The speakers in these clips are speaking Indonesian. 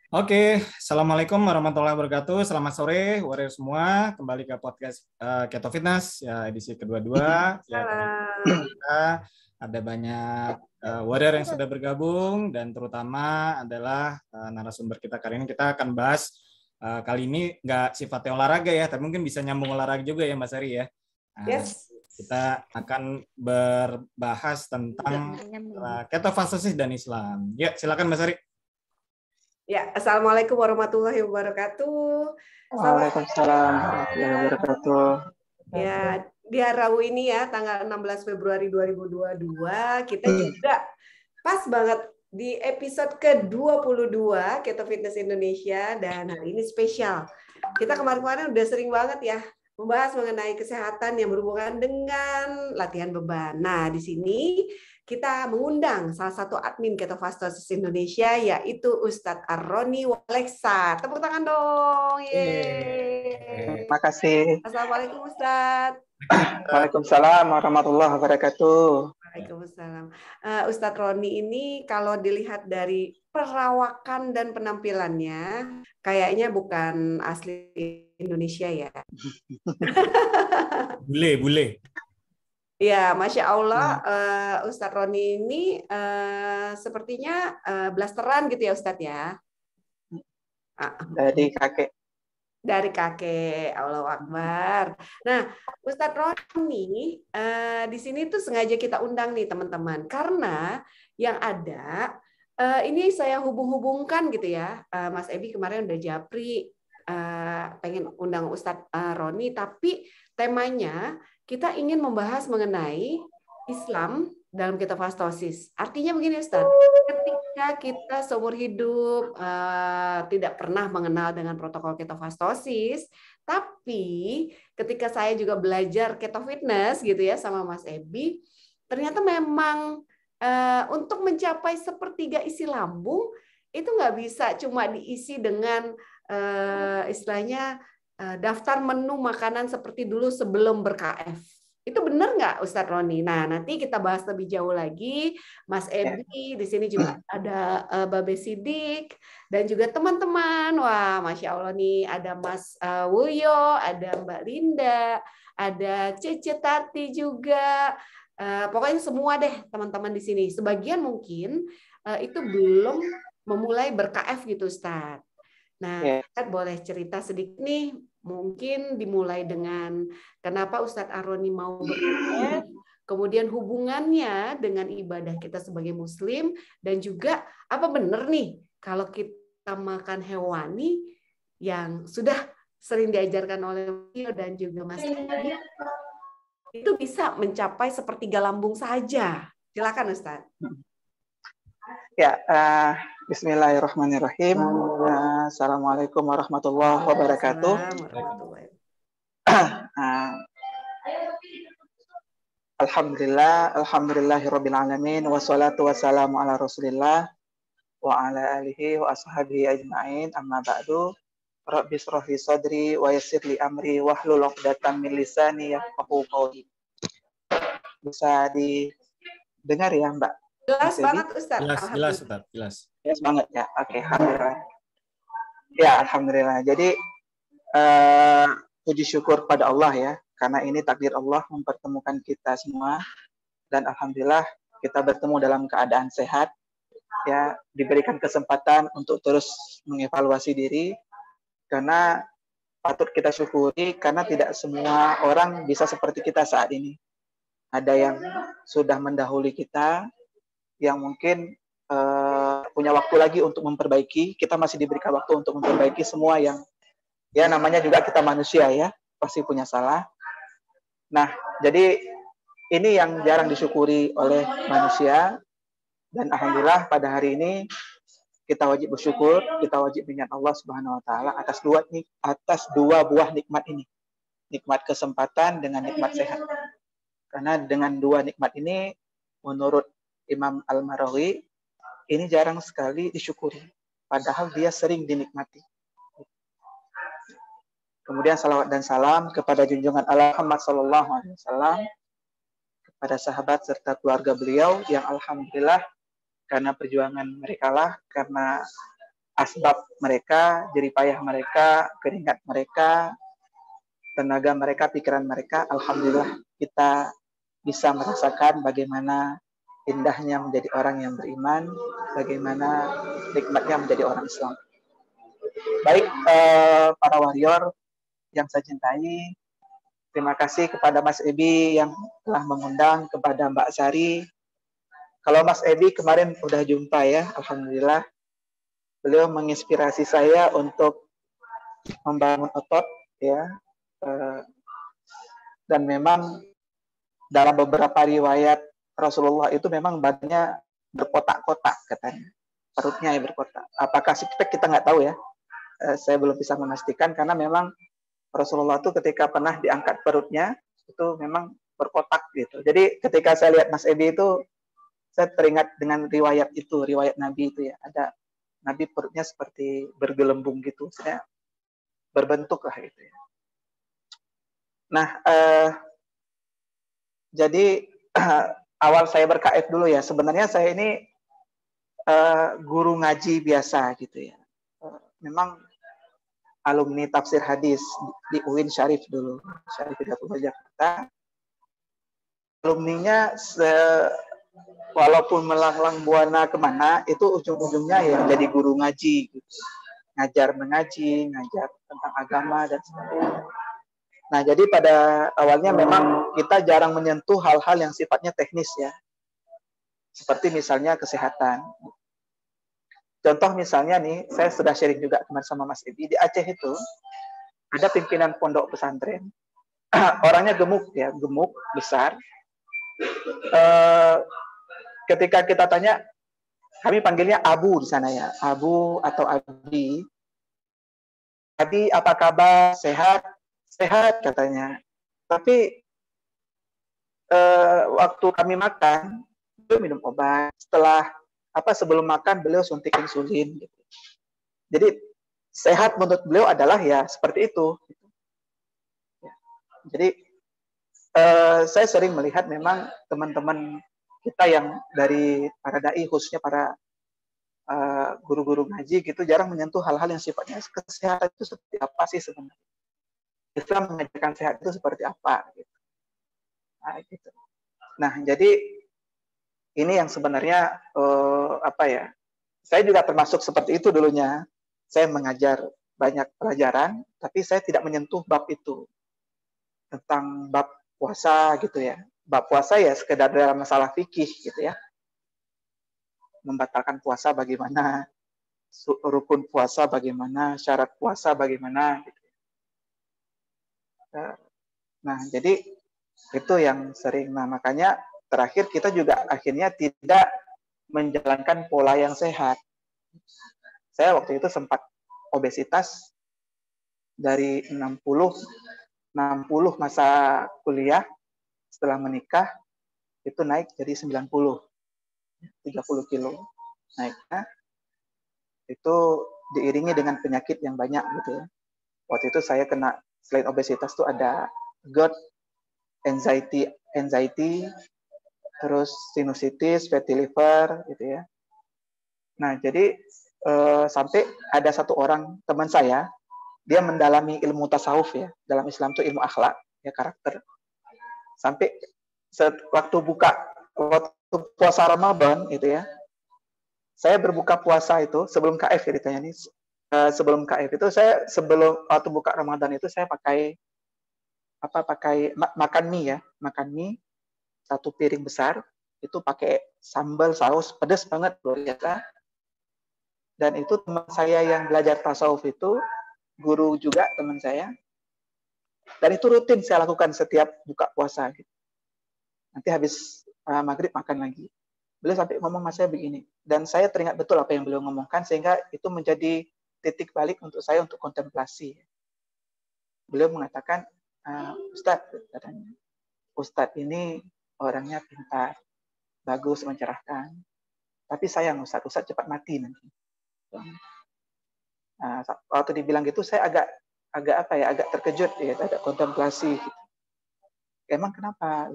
Oke, Assalamualaikum warahmatullahi wabarakatuh. Selamat sore, warrior semua. Kembali ke podcast Keto Fitness, ya edisi kedua-dua. Ya, tadi Halo. kita ada banyak warrior yang sudah bergabung, dan terutama adalah narasumber kita kali ini. Kita akan bahas kali ini nggak sifatnya olahraga ya, tapi mungkin bisa nyambung olahraga juga ya Mbak Sari ya. Yes. Kita akan berbahas tentang ketofastosis dan Islam. Ya, silakan Mbak Sari. Ya, Assalamualaikum warahmatullahi wabarakatuh. Waalaikumsalam warahmatullahi wabarakatuh. Ya, di Rabu ini ya, tanggal 16 Februari 2022, kita juga pas banget di episode ke-22 Keto Fitness Indonesia, dan hari ini spesial. Kita kemarin-kemarin udah sering banget ya membahas mengenai kesehatan yang berhubungan dengan latihan beban. Nah, di sini kita mengundang salah satu admin Ketofastosis Indonesia, yaitu Ustadz Ar-Roni Walexa. Tepuk tangan dong. Yeay. Terima kasih. Assalamualaikum Ustadz. Waalaikumsalam warahmatullahi wabarakatuh. Waalaikumsalam. Ustadz Roni ini kalau dilihat dari perawakan dan penampilannya, kayaknya bukan asli Indonesia ya. Bule. Ya, Masya Allah, Ustadz Roni ini sepertinya blasteran gitu ya Ustadz ya? Dari kakek. Dari kakek, Allahu Akbar. Nah, Ustadz Roni, di sini tuh sengaja kita undang nih teman-teman, karena yang ada, ini saya hubung-hubungkan gitu ya, Mas Ebi kemarin udah japri, pengen undang Ustadz Roni, tapi temanya kita ingin membahas mengenai Islam dalam ketofastosis. Artinya begini Ustadz, ketika kita seumur hidup tidak pernah mengenal dengan protokol ketofastosis, tapi ketika saya juga belajar keto fitness gitu ya sama Mas Ebi, ternyata memang untuk mencapai sepertiga isi lambung itu nggak bisa cuma diisi dengan istilahnya daftar menu makanan seperti dulu sebelum ber-KF. Itu benar nggak Ustadz Roni? Nah, nanti kita bahas lebih jauh lagi. Mas Ebi, di sini juga ada Babe Sidik, dan juga teman-teman. Wah, Masya Allah nih, ada Mas Wulyo, ada Mbak Linda, ada Cece Tati juga. Pokoknya semua deh teman-teman di sini. Sebagian mungkin itu belum memulai ber-KF gitu Ustadz. Nah, Ustadz boleh cerita sedikit nih, mungkin dimulai dengan kenapa Ustadz Ar-Roni mau ber-KF, kemudian hubungannya dengan ibadah kita sebagai Muslim, dan juga apa benar nih kalau kita makan hewani yang sudah sering diajarkan oleh Wio dan juga Mas Ebi, itu bisa mencapai sepertiga lambung saja. Silakan Ustadz. Ya, Bismillahirrahmanirrahim. Assalamualaikum warahmatullahi wabarakatuh. Alhamdulillahirabbil alamin, wassalatu wassalamu ala Rasulillah wa ala alihi wa ashabihi ajmain. Amma ba'du. Rabbi shrah li sadri wa yassir li amri wahlul 'uqdatam min lisani yafqahu qawli. Bisa didengar ya, Mbak? Jelas banget Ustaz. Jelas Ustaz, jelas. Jelas banget ya. Oke, alhamdulillah. Ya, alhamdulillah. Jadi puji syukur pada Allah ya, karena ini takdir Allah mempertemukan kita semua, dan alhamdulillah kita bertemu dalam keadaan sehat ya, diberikan kesempatan untuk terus mengevaluasi diri, karena patut kita syukuri karena tidak semua orang bisa seperti kita saat ini. Ada yang sudah mendahului kita, yang mungkin punya waktu lagi untuk memperbaiki. Kita masih diberikan waktu untuk memperbaiki semua, yang ya namanya juga kita manusia ya, pasti punya salah. Nah, jadi ini yang jarang disyukuri oleh manusia, dan alhamdulillah pada hari ini kita wajib bersyukur, kita wajib mengingat Allah Subhanahu wa taala atas dua buah nikmat ini. Nikmat kesempatan dengan nikmat sehat. Karena dengan dua nikmat ini menurut Imam Al-Marawi ini jarang sekali disyukuri, padahal dia sering dinikmati. Kemudian salawat dan salam kepada junjungan Allah Muhammad SAW, kepada sahabat serta keluarga beliau yang alhamdulillah karena perjuangan mereka lah, karena asbab mereka, jerih payah mereka, keringat mereka, tenaga mereka, pikiran mereka, alhamdulillah kita bisa merasakan bagaimana indahnya menjadi orang yang beriman, bagaimana nikmatnya menjadi orang Islam. Baik, para warrior yang saya cintai, terima kasih kepada Mas Ebi yang telah mengundang, kepada Mbak Sari. Kalau Mas Ebi kemarin udah jumpa ya, alhamdulillah. Beliau menginspirasi saya untuk membangun otot, ya. Dan memang dalam beberapa riwayat Rasulullah itu memang badannya berkotak-kotak katanya, perutnya yang berkotak. Apakah six-pack kita nggak tahu ya, saya belum bisa memastikan karena memang Rasulullah itu ketika pernah diangkat perutnya itu memang berkotak gitu. Jadi ketika saya lihat Mas Ebi itu, saya teringat dengan riwayat itu, riwayat Nabi itu ya, ada Nabi perutnya seperti bergelembung gitu, saya berbentuk lah itu ya. Nah, jadi awal saya ber-KF dulu ya, sebenarnya saya ini guru ngaji biasa gitu ya. Memang alumni tafsir hadis di UIN Syarif dulu, Syarif Hidayatullah Jakarta. Alumninya walaupun melanglang buana kemana, itu ujung-ujungnya ya jadi guru ngaji gitu. Ngajar mengaji, ngajar tentang agama dan sebagainya. Nah, jadi pada awalnya memang kita jarang menyentuh hal-hal yang sifatnya teknis ya. Seperti misalnya kesehatan. Contoh misalnya nih, saya sudah sharing juga kemarin sama Mas Ebi, di Aceh itu ada pimpinan pondok pesantren. Orangnya gemuk ya, gemuk, besar. Ketika kita tanya, kami panggilnya Abu di sana ya, Abu atau Abi. Abi, apa kabar? Sehat? Sehat katanya. Tapi waktu kami makan, beliau minum obat. Sebelum makan beliau suntik insulin. Gitu. Jadi sehat menurut beliau adalah ya seperti itu. Ya. Jadi saya sering melihat memang teman-teman kita yang dari para dai, khususnya para guru-guru ngaji gitu, jarang menyentuh hal-hal yang sifatnya kesehatan itu seperti apa sih sebenarnya. Islam mengajarkan sehat itu seperti apa gitu. Nah, jadi ini yang sebenarnya saya juga termasuk seperti itu dulunya. Saya mengajar banyak pelajaran, tapi saya tidak menyentuh bab itu tentang bab puasa gitu ya. Bab puasa ya sekedar dalam masalah fikih gitu ya. Membatalkan puasa bagaimana, rukun puasa bagaimana, syarat puasa bagaimana gitu. Nah, jadi itu yang sering. Nah, makanya terakhir kita juga akhirnya tidak menjalankan pola yang sehat. Saya waktu itu sempat obesitas dari 60 masa kuliah, setelah menikah itu naik jadi 90, 30 kilo naiknya. Itu diiringi dengan penyakit yang banyak gitu ya. Waktu itu saya kena, selain obesitas tuh ada GERD, anxiety, terus sinusitis, fatty liver gitu ya. Nah, jadi sampai ada satu orang teman saya, dia mendalami ilmu tasawuf ya. Dalam Islam itu ilmu akhlak, ya karakter. Sampai waktu puasa Ramadan itu ya. Saya berbuka puasa itu sebelum KF ya ditanya nih. Sebelum KF itu saya waktu buka Ramadan itu saya pakai makan mie satu piring besar itu pakai sambal saus pedas banget loh ya. Dan itu teman saya yang belajar tasawuf itu guru juga teman saya. Dan itu rutin saya lakukan setiap buka puasa gitu. Nanti habis maghrib makan lagi. Beliau sampai ngomong sama saya begini, dan saya teringat betul apa yang beliau ngomongkan sehingga itu menjadi titik balik untuk saya untuk kontemplasi. Beliau mengatakan, Ustadz, katanya, Ustadz ini orangnya pintar, bagus, mencerahkan, tapi sayang Ustadz cepat mati nanti. Waktu dibilang gitu saya agak terkejut ya, agak kontemplasi. Gitu. Emang kenapa?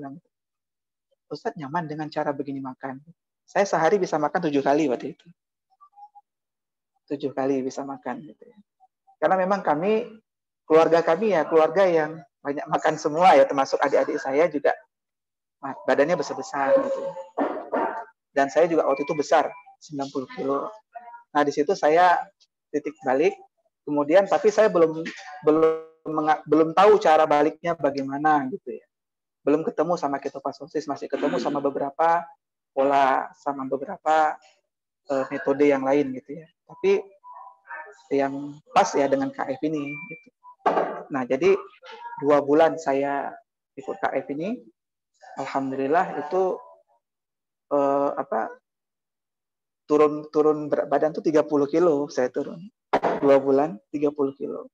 Ustadz nyaman dengan cara begini makan. Saya sehari bisa makan 7 kali waktu itu. 7 kali bisa makan gitu ya. Karena memang keluarga kami ya keluarga yang banyak makan semua ya, termasuk adik-adik saya juga badannya besar-besar gitu ya. Dan saya juga waktu itu besar, 90 kilo. Nah, di situ saya titik balik. Kemudian tapi saya belum tahu cara baliknya bagaimana gitu ya. Belum ketemu sama ketofastosis, masih ketemu sama beberapa pola, sama beberapa metode yang lain gitu ya. Tapi yang pas ya dengan KF ini gitu. Nah, jadi 2 bulan saya ikut KF ini, alhamdulillah itu turun berat badan tuh 30 kilo saya turun. 2 bulan 30 kilo.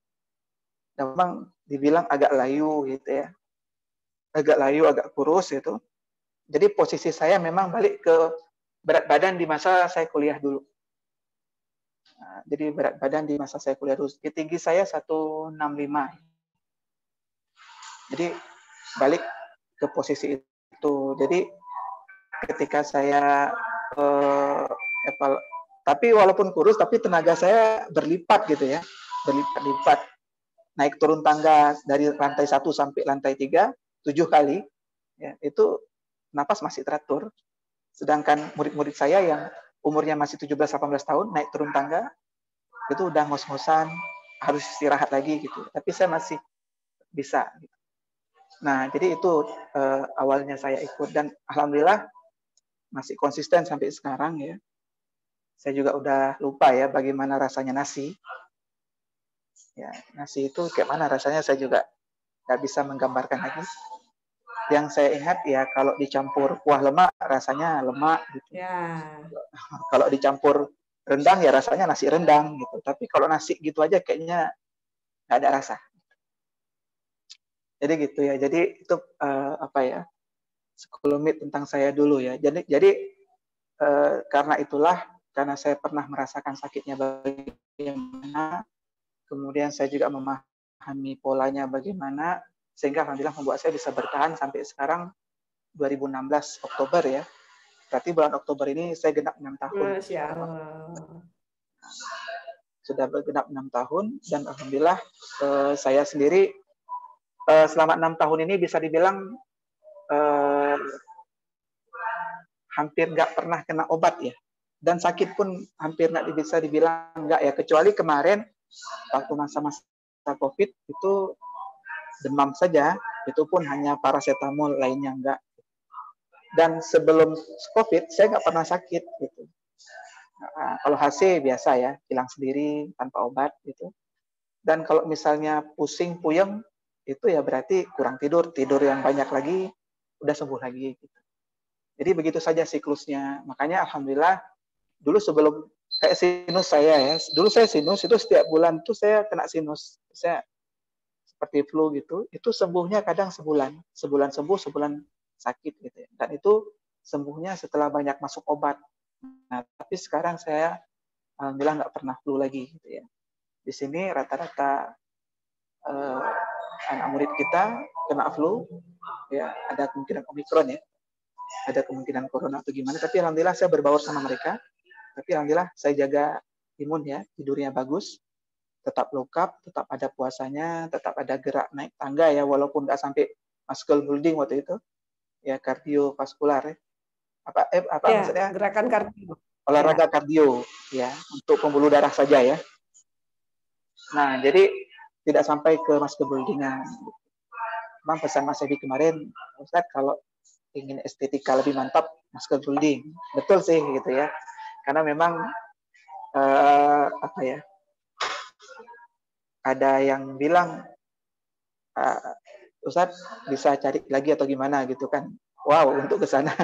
Dan memang dibilang agak layu gitu ya. Agak layu, agak kurus gitu. Jadi posisi saya memang balik ke berat badan di masa saya kuliah dulu. Nah, jadi berat badan di masa saya kuliah dulu. Tinggi saya 165. Jadi balik ke posisi itu. Jadi ketika saya tapi walaupun kurus, tapi tenaga saya berlipat gitu ya, berlipat-lipat. Naik turun tangga dari lantai 1 sampai lantai 3, 7 kali, ya, itu napas masih teratur. Sedangkan murid-murid saya yang umurnya masih 17-18 tahun, naik turun tangga, itu udah ngos-ngosan, harus istirahat lagi gitu. Tapi saya masih bisa. Gitu. Nah, jadi itu awalnya saya ikut, dan alhamdulillah masih konsisten sampai sekarang ya. Saya juga udah lupa ya bagaimana rasanya nasi. Ya, nasi itu kayak mana rasanya saya juga nggak bisa menggambarkan lagi. Yang saya ingat ya kalau dicampur kuah lemak rasanya lemak gitu. Ya. Kalau dicampur rendang ya rasanya nasi rendang gitu. Tapi kalau nasi gitu aja kayaknya nggak ada rasa. Jadi gitu ya. Jadi itu apa ya? Sekelumit tentang saya dulu ya. Jadi karena itulah, karena saya pernah merasakan sakitnya bagaimana, kemudian saya juga memahami polanya bagaimana, sehingga alhamdulillah membuat saya bisa bertahan sampai sekarang 2016 Oktober ya. Berarti bulan Oktober ini saya genap 6 tahun. Masya Allah. Sudah bergenap 6 tahun, dan alhamdulillah saya sendiri selama 6 tahun ini bisa dibilang hampir nggak pernah kena obat ya. Dan sakit pun hampir nggak bisa dibilang nggak ya, kecuali kemarin waktu masa-masa COVID itu demam saja, itu pun hanya paracetamol, lainnya enggak. Dan sebelum COVID saya nggak pernah sakit gitu. Nah, kalau HC biasa ya, hilang sendiri tanpa obat gitu. Dan kalau misalnya pusing, puyeng, itu ya berarti kurang tidur yang banyak lagi, udah sembuh lagi gitu. Jadi begitu saja siklusnya. Makanya alhamdulillah dulu sebelum kayak sinus saya ya, dulu saya sinus itu setiap bulan tuh saya kena sinus. Saya seperti flu gitu, itu sembuhnya kadang sebulan sembuh, sebulan sakit gitu ya. Dan itu sembuhnya setelah banyak masuk obat. Nah, tapi sekarang saya alhamdulillah nggak pernah flu lagi gitu ya. Di sini rata-rata anak murid kita kena flu, ya ada kemungkinan Omikron ya, ada kemungkinan corona atau gimana. Tapi alhamdulillah saya berbaur sama mereka. Tapi alhamdulillah saya jaga imun ya, tidurnya bagus, tetap low carb, tetap ada puasanya, tetap ada gerak naik tangga ya, walaupun nggak sampai muscle building waktu itu, ya kardiovaskular ya. Apa Ya, maksudnya? gerakan kardio. Olahraga kardio ya, untuk pembuluh darah saja ya. Nah, jadi tidak sampai ke muscle building-nya. Memang pesan Mas Ebi kemarin, Ustaz, kalau ingin estetika lebih mantap, muscle building. Betul sih gitu ya. Karena memang apa ya? Ada yang bilang Ustaz bisa cari lagi atau gimana gitu kan. Wow, untuk ke sana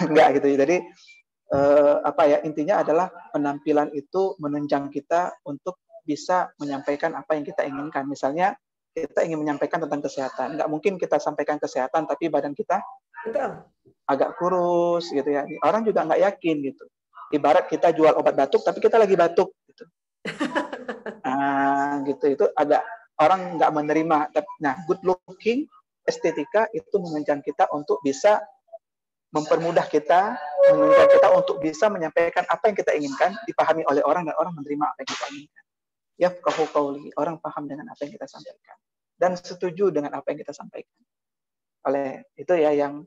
enggak gitu. Jadi apa ya, intinya adalah penampilan itu menunjang kita untuk bisa menyampaikan apa yang kita inginkan. Misalnya kita ingin menyampaikan tentang kesehatan, nggak mungkin kita sampaikan kesehatan tapi badan kita agak kurus gitu ya. Orang juga nggak yakin gitu. Ibarat kita jual obat batuk tapi kita lagi batuk gitu. Gitu itu agak orang nggak menerima. Nah, good looking, estetika itu menunjang kita untuk bisa mempermudah kita, memudahkan kita untuk bisa menyampaikan apa yang kita inginkan, dipahami oleh orang dan orang menerima apa yang kita inginkan. Yafqahu qauli, orang paham dengan apa yang kita sampaikan dan setuju dengan apa yang kita sampaikan. Oleh itu ya yang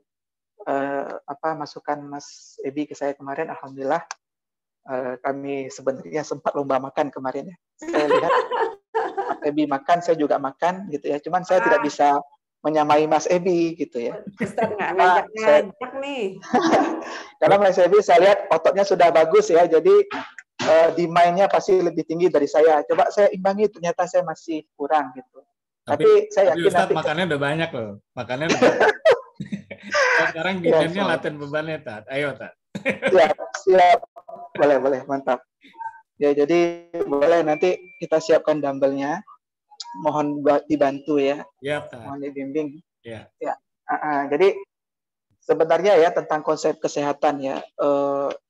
masukan Mas Ebi ke saya kemarin, alhamdulillah kami sebenarnya sempat lomba makan kemarin ya. Saya lihat Mas Ebi makan, saya juga makan gitu ya. Cuman saya tidak bisa menyamai Mas Ebi gitu ya. Ustaz nggak ngajak-ngajak nih. Karena Mas Ebi saya lihat ototnya sudah bagus ya, jadi demand-nya pasti lebih tinggi dari saya. Coba saya imbangi, ternyata saya masih kurang gitu. Tapi saya yakin Ustaz, nanti makannya udah banyak loh. Makannya udah banyak. Sekarang demand-nya latihan bebannya, Tat. Ayo, Tat. Siap. Boleh, mantap. Ya, jadi boleh nanti kita siapkan dumbbell-nya. Mohon dibantu ya. Ya, Tat. Mohon dibimbing. Ya. Jadi sebenarnya ya tentang konsep kesehatan ya,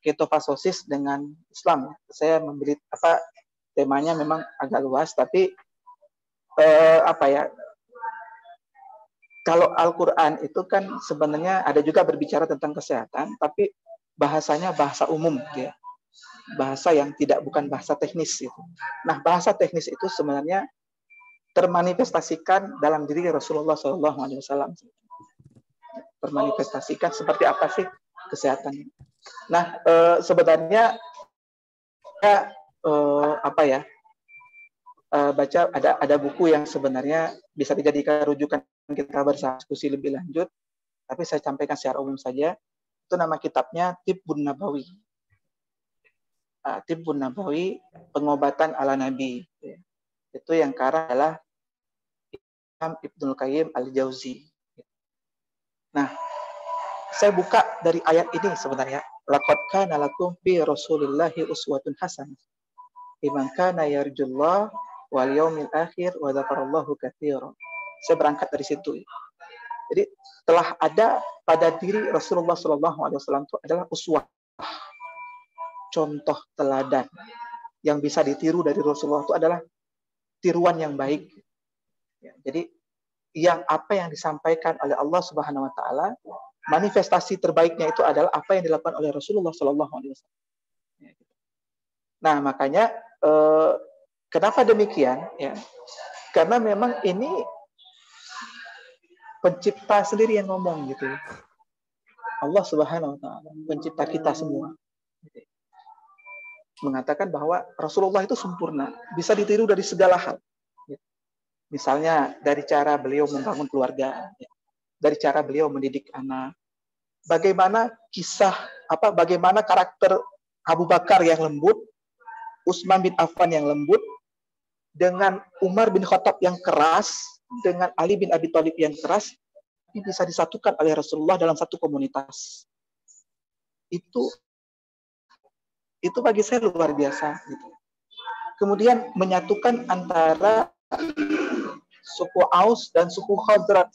ketofastosis dengan Islam. Saya memberi temanya memang agak luas, tapi kalau Al-Quran itu kan sebenarnya ada juga berbicara tentang kesehatan, tapi bahasanya bahasa umum, ya. Bahasa yang bukan bahasa teknis itu. Nah, bahasa teknis itu sebenarnya termanifestasikan dalam diri Rasulullah SAW. Termanifestasikan seperti apa sih kesehatan. Nah, sebenarnya baca ada buku yang sebenarnya bisa dijadikan rujukan kita berdiskusi lebih lanjut, tapi saya sampaikan secara umum saja. Itu nama kitabnya Tibbun Nabawi. Tibbun Nabawi, pengobatan ala Nabi. Itu yang karang adalah Imam Ibnul Qayyim Al-Jauzi. Nah, saya buka dari ayat ini sebenarnya. Laqad kana lakum fi Rasulillahi uswatun hasanah liman kana yarjullah wal yaumil akhir wa dzakarallahu katsiran. Saya berangkat dari situ. Jadi telah ada pada diri Rasulullah SAW itu adalah uswah, contoh teladan yang bisa ditiru dari Rasulullah itu adalah tiruan yang baik. Jadi apa yang disampaikan oleh Allah Subhanahu Wa Taala, manifestasi terbaiknya itu adalah apa yang dilakukan oleh Rasulullah SAW. Nah, makanya kenapa demikian? Ya, karena memang ini pencipta sendiri yang ngomong gitu. Allah Subhanahu Wa Taala, pencipta kita semua, mengatakan bahwa Rasulullah itu sempurna, bisa ditiru dari segala hal. Misalnya dari cara beliau membangun keluarga, dari cara beliau mendidik anak, bagaimana bagaimana karakter Abu Bakar yang lembut, Utsman bin Affan yang lembut, dengan Umar bin Khattab yang keras, dengan Ali bin Abi Thalib yang keras, ini bisa disatukan oleh Rasulullah dalam satu komunitas. Itu bagi saya luar biasa. Gitu. Kemudian menyatukan antara suku Aus dan suku Khazraj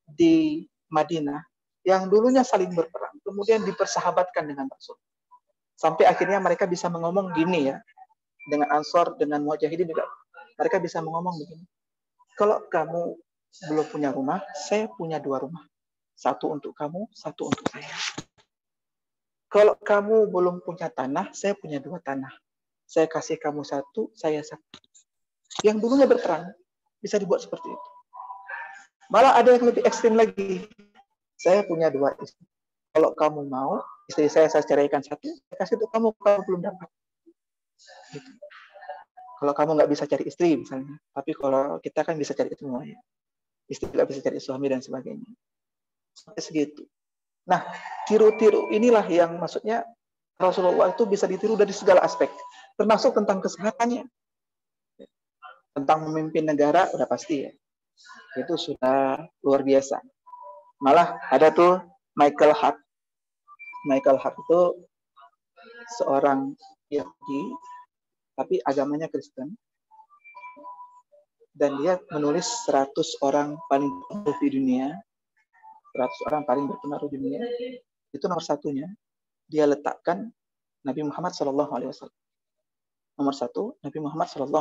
di Madinah yang dulunya saling berperang, kemudian dipersahabatkan dengan Rasul. Sampai akhirnya mereka bisa mengomong gini ya, dengan Ansor, dengan Muhajirin juga, mereka bisa mengomong begini. Kalau kamu belum punya rumah, saya punya 2 rumah. Satu untuk kamu, satu untuk saya. Kalau kamu belum punya tanah, saya punya 2 tanah. Saya kasih kamu 1, saya 1. Yang dulunya berperang, bisa dibuat seperti itu. Malah ada yang lebih ekstrim lagi. Saya punya 2 istri. Kalau kamu mau, istri saya ceraikan 1, saya kasih untuk kamu belum dapat. Gitu. Kalau kamu nggak bisa cari istri misalnya, tapi kalau kita kan bisa cari semuanya. Istri nggak bisa cari suami dan sebagainya. Sampai segitu. Nah, tiru-tiru inilah yang maksudnya Rasulullah itu bisa ditiru dari segala aspek, termasuk tentang kesehatannya. Tentang memimpin negara udah pasti ya. Itu sudah luar biasa. Malah ada tuh Michael Hart. Michael Hart itu seorang Yahudi, tapi agamanya Kristen. Dan dia menulis 100 orang paling berpengaruh di dunia. 100 orang paling berpengaruh di dunia. Itu nomor 1-nya. Dia letakkan Nabi Muhammad SAW. Nomor 1, Nabi Muhammad SAW.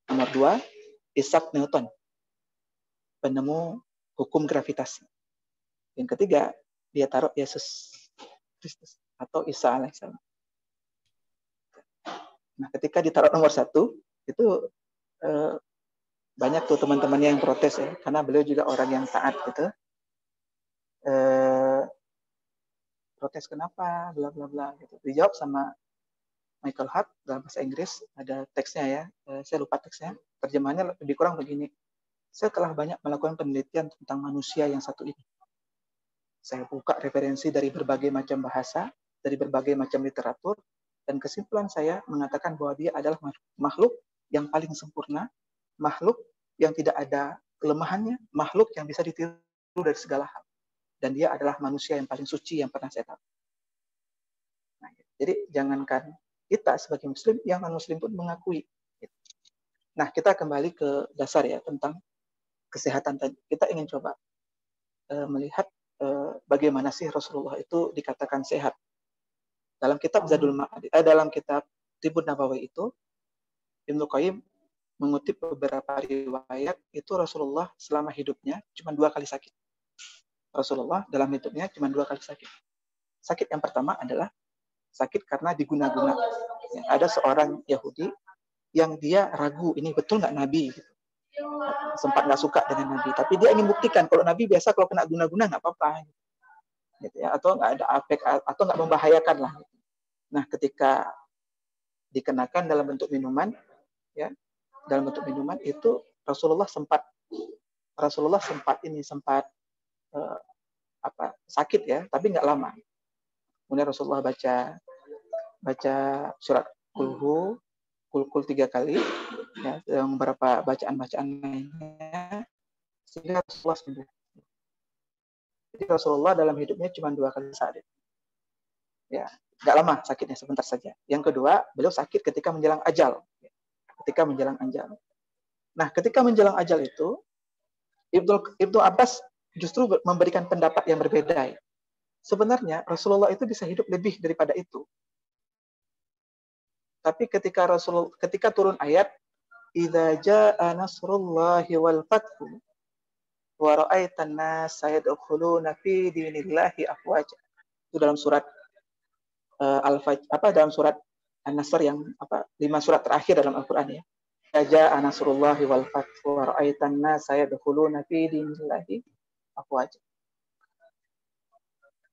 Nomor 2, Isaac Newton. Penemu hukum gravitasi. Yang ketiga, dia taruh Yesus Kristus atau Isa alaihissalam. Nah, ketika ditaruh nomor 1, itu banyak tuh teman-temannya yang protes ya, karena beliau juga orang yang taat gitu. Protes kenapa, bla bla bla gitu. Dijawab sama Michael Hart dalam bahasa Inggris, ada teksnya ya, saya lupa teksnya, terjemahannya lebih kurang begini. Saya telah banyak melakukan penelitian tentang manusia yang satu ini. Saya buka referensi dari berbagai macam bahasa, dari berbagai macam literatur, dan kesimpulan saya mengatakan bahwa dia adalah makhluk yang paling sempurna, makhluk yang tidak ada kelemahannya, makhluk yang bisa ditiru dari segala hal. Dan dia adalah manusia yang paling suci yang pernah saya tahu. Nah, jadi jangankan kita sebagai muslim, yang non-muslim pun mengakui. Nah, kita kembali ke dasar ya, tentang kesehatan tadi. Kita ingin coba melihat bagaimana sih Rasulullah itu dikatakan sehat. Dalam kitab Zadul Ma'ad, dalam kitab Tibun Nabawi itu, Ibnu Qayyim mengutip beberapa riwayat, itu Rasulullah selama hidupnya cuma 2 kali sakit. Rasulullah dalam hidupnya cuma 2 kali sakit. Sakit yang pertama adalah sakit karena diguna-guna. Ya, ada seorang Yahudi yang dia ragu, ini betul nggak Nabi? Gitu. Sempat nggak suka dengan Nabi, tapi dia ingin buktikan kalau Nabi biasa kalau kena guna-guna nggak apa-apa, gitu ya, atau nggak ada efek atau nggak membahayakan lah. Nah, ketika dikenakan dalam bentuk minuman, ya, dalam bentuk minuman itu Rasulullah sempat sakit ya, tapi nggak lama. Kemudian Rasulullah baca surat Kul 3 kali, ya, yang beberapa bacaan-bacaan lainnya, sehingga Rasulullah sembuh. Jadi Rasulullah dalam hidupnya cuma 2 kali sakit. Ya, nggak lama sakitnya, sebentar saja. Yang kedua, beliau sakit ketika menjelang ajal. Nah, ketika menjelang ajal itu, Ibnu Abbas justru memberikan pendapat yang berbeda. Sebenarnya Rasulullah itu bisa hidup lebih daripada itu. Tapi ketika turun ayat idza jaa nasrullahi wal fathu wa ra'aitan nasa yadkhuluna fi dinillahi afwaja. Itu dalam surat dalam surat An-Nasr yang 5 surat terakhir dalam Al-Qur'an ya. Idza jaa nasrullahi wal fathu wa ra'aitan nasa yadkhuluna fi dinillahi afwaja.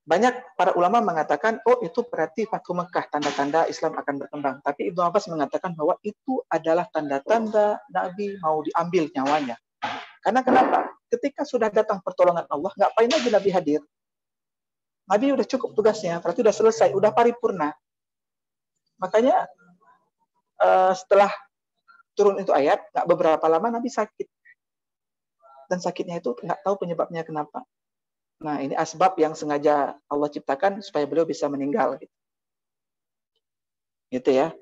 Banyak para ulama mengatakan, oh itu berarti Fathu Mekah, tanda-tanda Islam akan berkembang. Tapi Ibnu Abbas mengatakan bahwa itu adalah tanda-tanda Nabi mau diambil nyawanya. Karena kenapa? Ketika sudah datang pertolongan Allah, ngapain lagi Nabi hadir? Nabi udah cukup tugasnya, berarti udah selesai, udah paripurna. Makanya setelah turun itu ayat, nggak beberapa lama Nabi sakit. Dan sakitnya itu nggak tahu penyebabnya kenapa. Nah, ini asbab yang sengaja Allah ciptakan supaya beliau bisa meninggal. Gitu ya.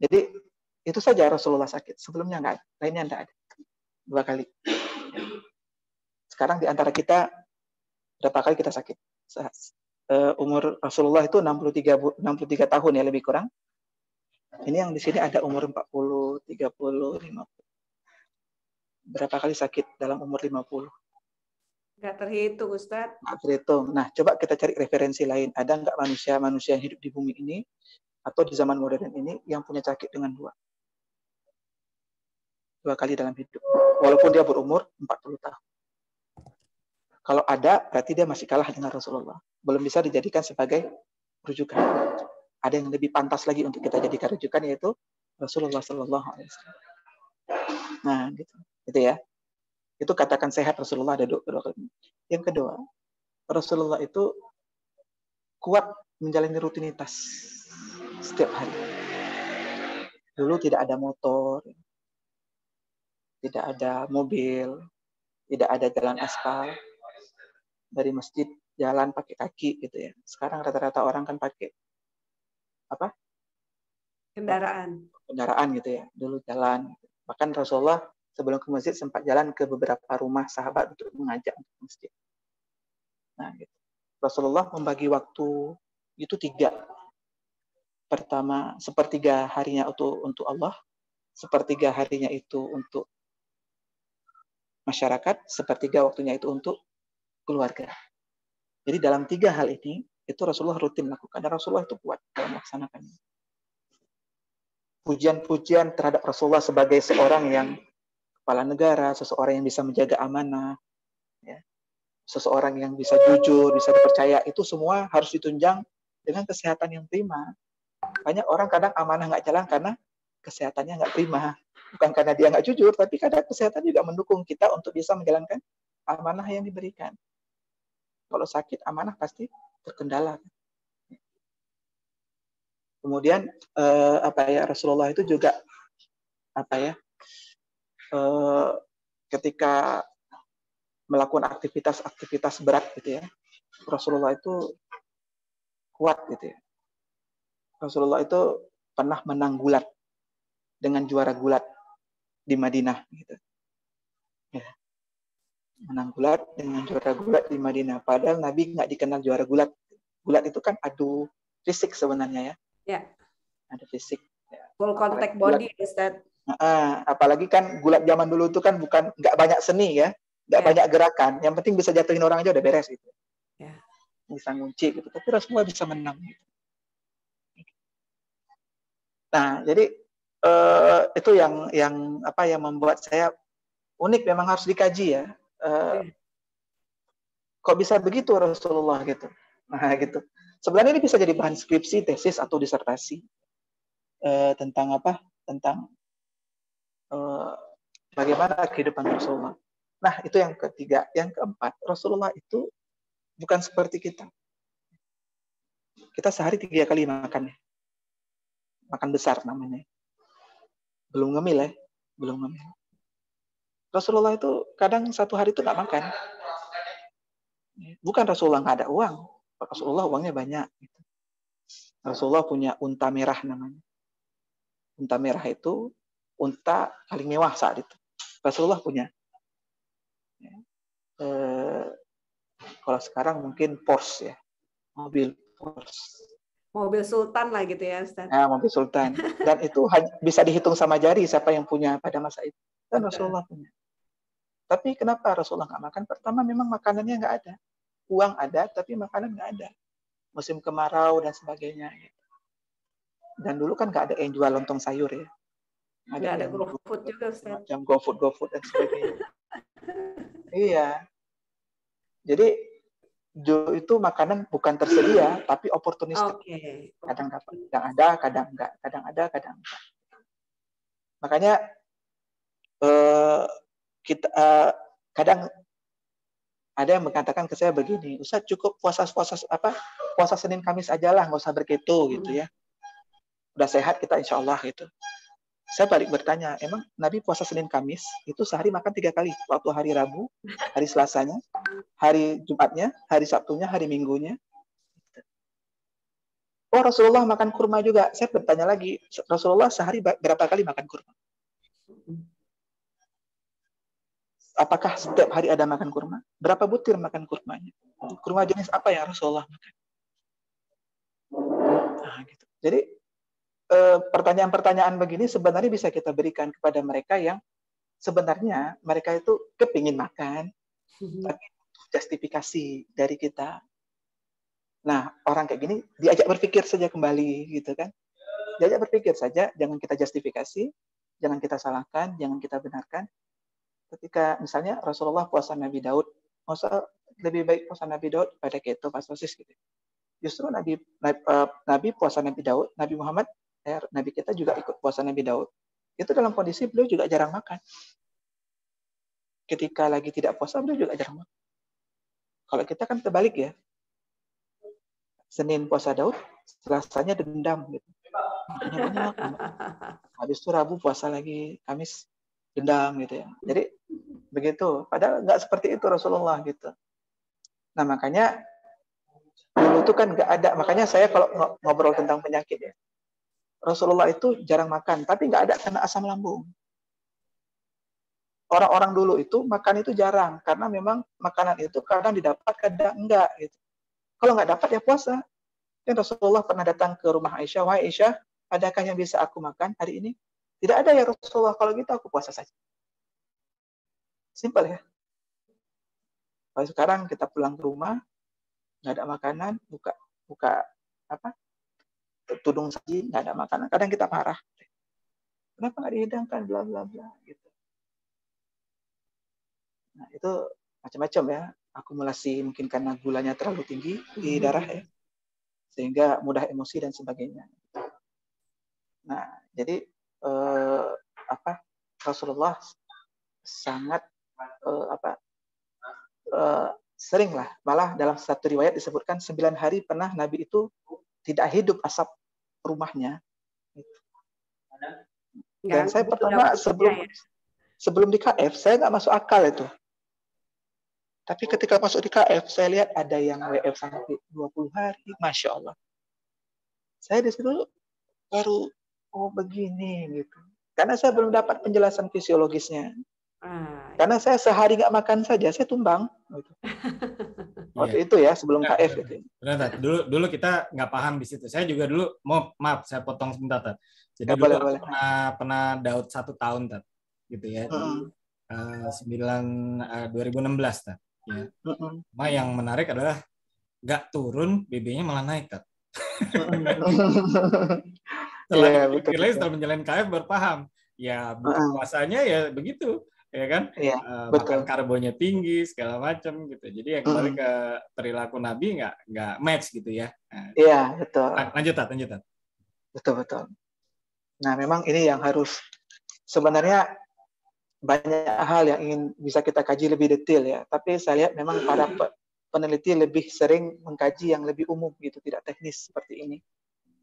Jadi, itu saja Rasulullah sakit. Sebelumnya enggak ada. Lainnya enggak ada. 2 kali. Sekarang di antara kita, berapa kali kita sakit? Umur Rasulullah itu 63 tahun ya, lebih kurang. Ini yang di sini ada umur 40, 30, 50. Berapa kali sakit dalam umur 50? Nggak terhitung, Ustadz. Nggak terhitung. Nah, coba kita cari referensi lain. Ada nggak manusia yang hidup di bumi ini atau di zaman modern ini yang punya sakit dengan 2 kali dalam hidup? Walaupun dia berumur 40 tahun. Kalau ada, berarti dia masih kalah dengan Rasulullah. Belum bisa dijadikan sebagai rujukan. Ada yang lebih pantas lagi untuk kita jadikan rujukan, yaitu Rasulullah Sallallahu Alaihi Wasallam. Nah, gitu ya. Itu katakan sehat Rasulullah ada 2 kali. Yang kedua, Rasulullah itu kuat menjalani rutinitas setiap hari. Dulu tidak ada motor, tidak ada mobil, tidak ada jalan aspal. Dari masjid jalan pakai kaki gitu ya. Sekarang rata-rata orang kan pakai kendaraan gitu ya. Dulu jalan. Bahkan Rasulullah sebelum ke masjid sempat jalan ke beberapa rumah sahabat untuk mengajak ke masjid. Nah, gitu. Rasulullah membagi waktu itu 3. Pertama, 1/3 harinya untuk Allah, 1/3 harinya itu untuk masyarakat, 1/3 waktunya itu untuk keluarga. Jadi dalam 3 hal ini, itu Rasulullah rutin lakukan. Dan Rasulullah itu kuat dalam melaksanakannya. Pujian-pujian terhadap Rasulullah sebagai seorang yang kepala negara, seseorang yang bisa menjaga amanah, ya, seseorang yang bisa jujur, bisa dipercaya, itu semua harus ditunjang dengan kesehatan yang prima. Banyak orang kadang amanah nggak jalan karena kesehatannya nggak prima. Bukan karena dia nggak jujur, tapi kadang kesehatan juga mendukung kita untuk bisa menjalankan amanah yang diberikan. Kalau sakit, amanah pasti terkendala. Kemudian Rasulullah itu juga ketika melakukan aktivitas berat gitu ya, Rasulullah itu kuat gitu ya. Rasulullah itu pernah menang gulat dengan juara gulat di Madinah gitu. Ya. Menang gulat dengan juara gulat di Madinah. Padahal Nabi nggak dikenal juara gulat. Gulat itu kan adu fisik sebenarnya ya. Ya. Adu fisik. Ya. Full contact body, Ustaz. Apalagi kan gulat zaman dulu itu kan nggak banyak seni ya, nggak banyak gerakan. Yang penting bisa jatuhin orang aja udah beres gitu. Ya. Bisa ngunci gitu. Tapi Rasulullah bisa menang. Gitu. Nah, jadi itu yang membuat saya unik, memang harus dikaji ya. Kok bisa begitu Rasulullah gitu? Nah, gitu. Sebenarnya ini bisa jadi bahan skripsi, tesis atau disertasi tentang apa? Tentang bagaimana kehidupan Rasulullah. Nah, itu yang ketiga. Yang keempat, Rasulullah itu bukan seperti kita. Kita sehari 3 kali makan. Makan besar namanya. Belum ngemil ya. Belum ngemil. Rasulullah itu kadang satu hari itu nggak makan. Bukan Rasulullah nggak ada uang. Rasulullah uangnya banyak. Rasulullah punya unta merah namanya. Unta merah itu unta paling mewah saat itu. Rasulullah punya. Kalau sekarang mungkin Porsche ya. Mobil Porsche. Mobil Sultan lah gitu ya, Ustaz. Ya, mobil Sultan. Dan itu bisa dihitung sama jari siapa yang punya pada masa itu. Dan Rasulullah punya. Tapi kenapa Rasulullah nggak makan? Pertama memang makanannya nggak ada. Uang ada, tapi makanan nggak ada. Musim kemarau dan sebagainya. Dan dulu kan nggak ada yang jual lontong sayur ya. Nggak ada GoFood juga, Ustaz. Macam GoFood dan sebagainya. Iya. Jadi itu makanan bukan tersedia, tapi oportunistik. Okay. Kadang dapat, kadang ada, kadang enggak. Kadang ada, kadang enggak. Makanya kita kadang ada yang mengatakan ke saya begini, Ustaz cukup puasa Senin Kamis aja lah, nggak usah berketo gitu ya. Udah sehat kita insya Allah gitu. Saya balik bertanya, emang Nabi puasa Senin Kamis itu sehari makan 3 kali, waktu hari Rabu, hari Selasanya, hari Jumatnya, hari Sabtunya, hari Minggunya. Oh Rasulullah makan kurma juga. Saya bertanya lagi, Rasulullah sehari berapa kali makan kurma? Apakah setiap hari ada makan kurma? Berapa butir makan kurmanya? Kurma jenis apa yang Rasulullah makan? Nah, gitu. Jadi pertanyaan-pertanyaan begini sebenarnya bisa kita berikan kepada mereka yang sebenarnya mereka itu kepingin makan, tapi justifikasi dari kita. Nah, orang kayak gini diajak berpikir saja kembali, gitu kan? Diajak berpikir saja, jangan kita justifikasi, jangan kita salahkan, jangan kita benarkan. Ketika misalnya Rasulullah puasa Nabi Daud, masa lebih baik puasa Nabi Daud pada keto pas sosis gitu. Justru Nabi puasa Nabi Daud, Nabi Muhammad, Nabi kita juga ikut puasa Nabi Daud. Itu dalam kondisi beliau juga jarang makan. Ketika lagi tidak puasa, beliau juga jarang makan. Kalau kita kan terbalik ya. Senin puasa Daud, Selasanya dendam gitu. Banyak. Habis itu Rabu puasa lagi, Kamis dendam gitu ya. Jadi begitu. Padahal nggak seperti itu Rasulullah gitu. Nah makanya dulu itu kan nggak ada. Makanya saya kalau ngobrol tentang penyakit ya, Rasulullah itu jarang makan, tapi nggak ada kena asam lambung. Orang-orang dulu itu makan itu jarang karena memang makanan itu kadang didapat, kadang enggak gitu. Kalau nggak dapat ya puasa. Dan Rasulullah pernah datang ke rumah Aisyah, wahai Aisyah, adakah yang bisa aku makan hari ini? Tidak ada ya Rasulullah, kalau gitu aku puasa saja. Simpel ya. Kalau sekarang kita pulang ke rumah, nggak ada makanan, buka apa tudung saji, nggak ada makanan. Kadang kita marah, kenapa nggak dihidangkan, bla bla bla gitu. Nah itu macam-macam ya, akumulasi mungkin karena gulanya terlalu tinggi di darah ya, sehingga mudah emosi dan sebagainya. Nah jadi Rasulullah sangat sering lah, malah dalam satu riwayat disebutkan 9 hari pernah Nabi itu tidak hidup asap rumahnya. Dan saya pertama sebelum di KF saya nggak masuk akal itu. Tapi ketika masuk di KF saya lihat ada yang WF sampai 20 hari, Masya Allah. Saya di situ baru begini gitu. Karena saya belum dapat penjelasan fisiologisnya. Karena saya sehari nggak makan saja, saya tumbang. Gitu. Waktu itu ya, sebelum KF. Gitu. Benar, dulu kita nggak paham di situ. Saya juga dulu, maaf, saya potong sebentar, Tat. Jadi ya, dulu boleh. pernah daud 1 tahun, Tat. Gitu ya. 2016, Tat. Ya. Cuma yang menarik adalah nggak turun, BB-nya malah naik, Tat. Setelah dipikir lagi, setelah menjalani KF berpaham. Ya, puasanya ya begitu. Ya kan, makan karbonnya tinggi segala macam gitu. Jadi ya kembali ke perilaku Nabi nggak match gitu ya. Iya betul. Lanjut. Betul. Nah memang ini yang harus sebenarnya banyak hal yang ingin bisa kita kaji lebih detail ya. Tapi saya lihat memang para peneliti lebih sering mengkaji yang lebih umum gitu, tidak teknis seperti ini.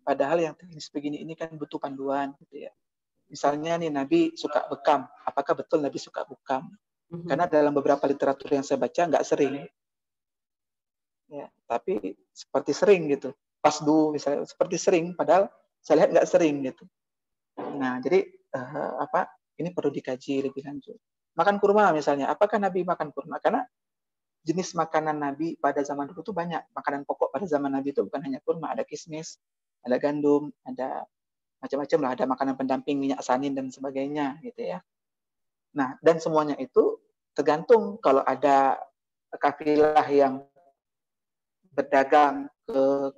Padahal yang teknis begini ini kan butuh panduan gitu ya. Misalnya nih Nabi suka bekam, apakah betul Nabi suka bekam? Karena dalam beberapa literatur yang saya baca nggak sering, ya, tapi seperti sering gitu. Pasdu misalnya seperti sering, padahal saya lihat nggak sering gitu. Nah jadi ini perlu dikaji lebih lanjut. Makan kurma misalnya, apakah Nabi makan kurma? Karena jenis makanan Nabi pada zaman dulu itu banyak. Makanan pokok pada zaman Nabi itu bukan hanya kurma, ada kismis, ada gandum, ada macam-macam lah, ada makanan pendamping minyak sanin dan sebagainya gitu ya. Nah, dan semuanya itu tergantung kalau ada kafilah yang berdagang ke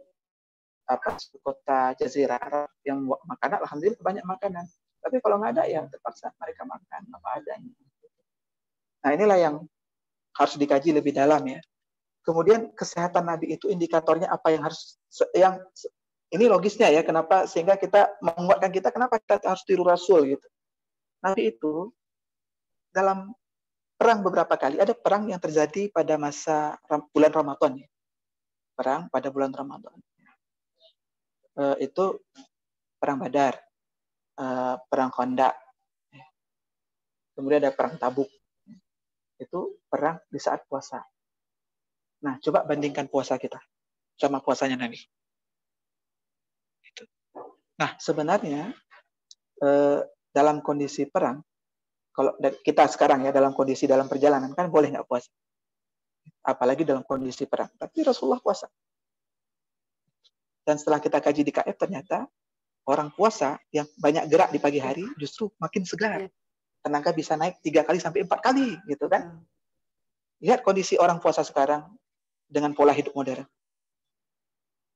kota Jazirah Arab yang makanan, alhamdulillah banyak makanan. Tapi kalau nggak ada ya terpaksa mereka makan apa adanya. Nah, inilah yang harus dikaji lebih dalam ya. Kemudian kesehatan Nabi itu indikatornya apa yang ini logisnya ya, kenapa sehingga kita menguatkan kita kenapa kita harus tiru Rasul gitu. Nabi itu dalam perang beberapa kali, ada perang yang terjadi pada masa bulan Ramadan ya. Perang pada bulan Ramadan. Itu perang Badar, perang Khandaq. Kemudian ada perang Tabuk. Itu perang di saat puasa. Nah, coba bandingkan puasa kita sama puasanya Nabi. Nah, sebenarnya dalam kondisi perang, kalau kita sekarang ya dalam kondisi dalam perjalanan kan boleh nggak puasa, apalagi dalam kondisi perang. Tapi Rasulullah puasa. Dan setelah kita kaji di KF ternyata orang puasa yang banyak gerak di pagi hari justru makin segar, tenaga bisa naik 3 kali sampai 4 kali gitu kan. Lihat kondisi orang puasa sekarang dengan pola hidup modern.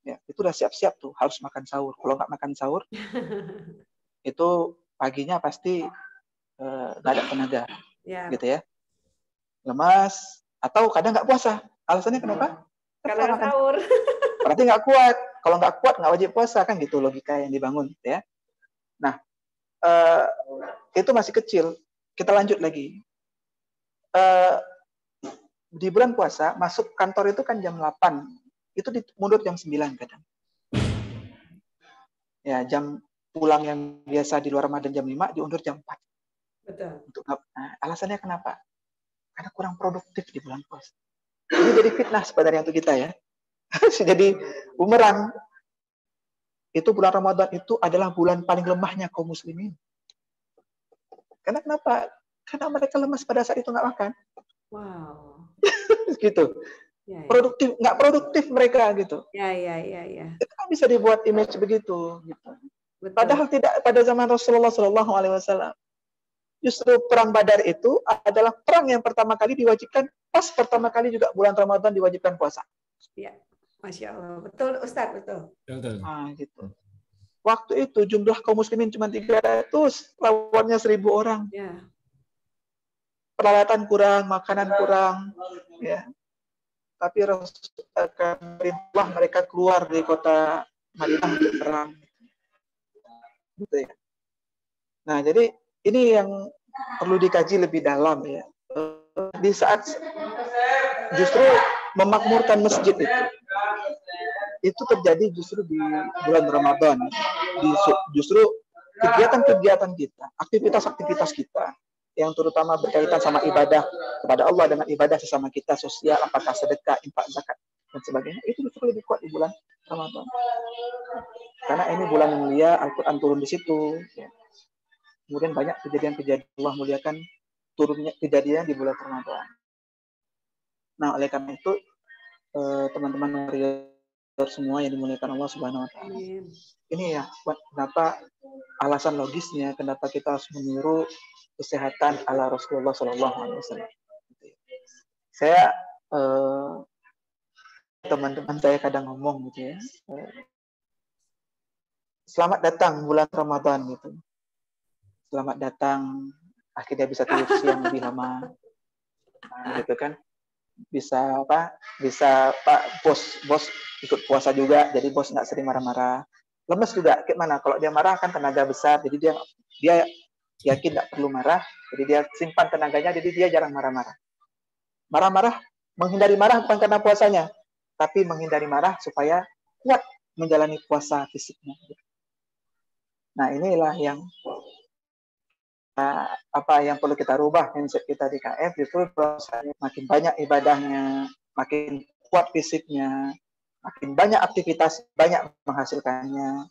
Ya, itu udah siap-siap tuh harus makan sahur. Kalau nggak makan sahur, itu paginya pasti nggak ada tenaga, gitu ya. Lemas atau kadang nggak puasa. Alasannya kenapa? Karena makan sahur. Berarti nggak kuat. Kalau nggak kuat nggak wajib puasa kan gitu logika yang dibangun, gitu ya. Nah, itu masih kecil. Kita lanjut lagi. Di bulan puasa masuk kantor itu kan jam 8. Itu mundur jam 9 kadang. Ya, jam pulang yang biasa di luar Ramadan jam 5 diundur jam 4. Betul. Alasannya kenapa? Karena kurang produktif di bulan puasa. Ini jadi fitnah sebenarnya untuk kita ya. Jadi bumerang. Itu bulan Ramadan itu adalah bulan paling lemahnya kaum muslimin. Karena kenapa? Karena mereka lemas pada saat itu nggak makan. Wow. Gitu. Ya. Nggak produktif mereka gitu. Ya. Itu kan bisa dibuat image begitu. Gitu. Padahal tidak pada zaman Rasulullah SAW. Justru perang Badar itu adalah perang yang pertama kali diwajibkan, pas pertama kali juga bulan Ramadan diwajibkan puasa. Ya. Masya Allah, betul Ustadz, betul. Betul. Nah, gitu. Waktu itu jumlah kaum muslimin cuma 300, lawannya 1.000 orang. Ya. Peralatan kurang, makanan kurang, ya. Tapi Rasulullah mereka keluar dari kota Madinah untuk perang. Gitu ya. Nah, jadi ini yang perlu dikaji lebih dalam ya. Di saat justru memakmurkan masjid itu terjadi justru di bulan Ramadan. Justru kegiatan-kegiatan kita, aktivitas-aktivitas kita yang terutama berkaitan sama ibadah kepada Allah dengan ibadah sesama kita, sosial, apakah sedekah, infak, zakat dan sebagainya, itu justru lebih kuat di bulan Ramadan. Karena ini bulan yang mulia, Al-Quran turun di situ. Ya. Kemudian banyak kejadian-kejadian Allah muliakan turunnya kejadian di bulan Ramadan. Nah, oleh karena itu teman-teman warrior semua yang dimuliakan Allah Subhanahu wa taala. Ini ya kenapa alasan logisnya kenapa kita harus meniru kesehatan ala Rasulullah Shallallahu alaihi wasallam. Saya teman-teman saya kadang ngomong gitu ya. Selamat datang bulan Ramadan gitu. Selamat datang, akhirnya bisa tidur siang lebih lama. Nah, gitu kan. Bisa Pak bos ikut puasa juga, jadi bos nggak sering marah-marah. Lemes juga, kayak mana kalau dia marah kan tenaga besar, jadi dia yakin nggak perlu marah, jadi dia simpan tenaganya, jadi dia jarang marah-marah. Marah-marah, menghindari marah bukan karena puasanya, tapi menghindari marah supaya kuat menjalani puasa fisiknya. Nah, inilah yang apa yang perlu kita rubah mindset kita di KF itu makin banyak ibadahnya, makin kuat fisiknya, makin banyak aktivitas, banyak menghasilkannya.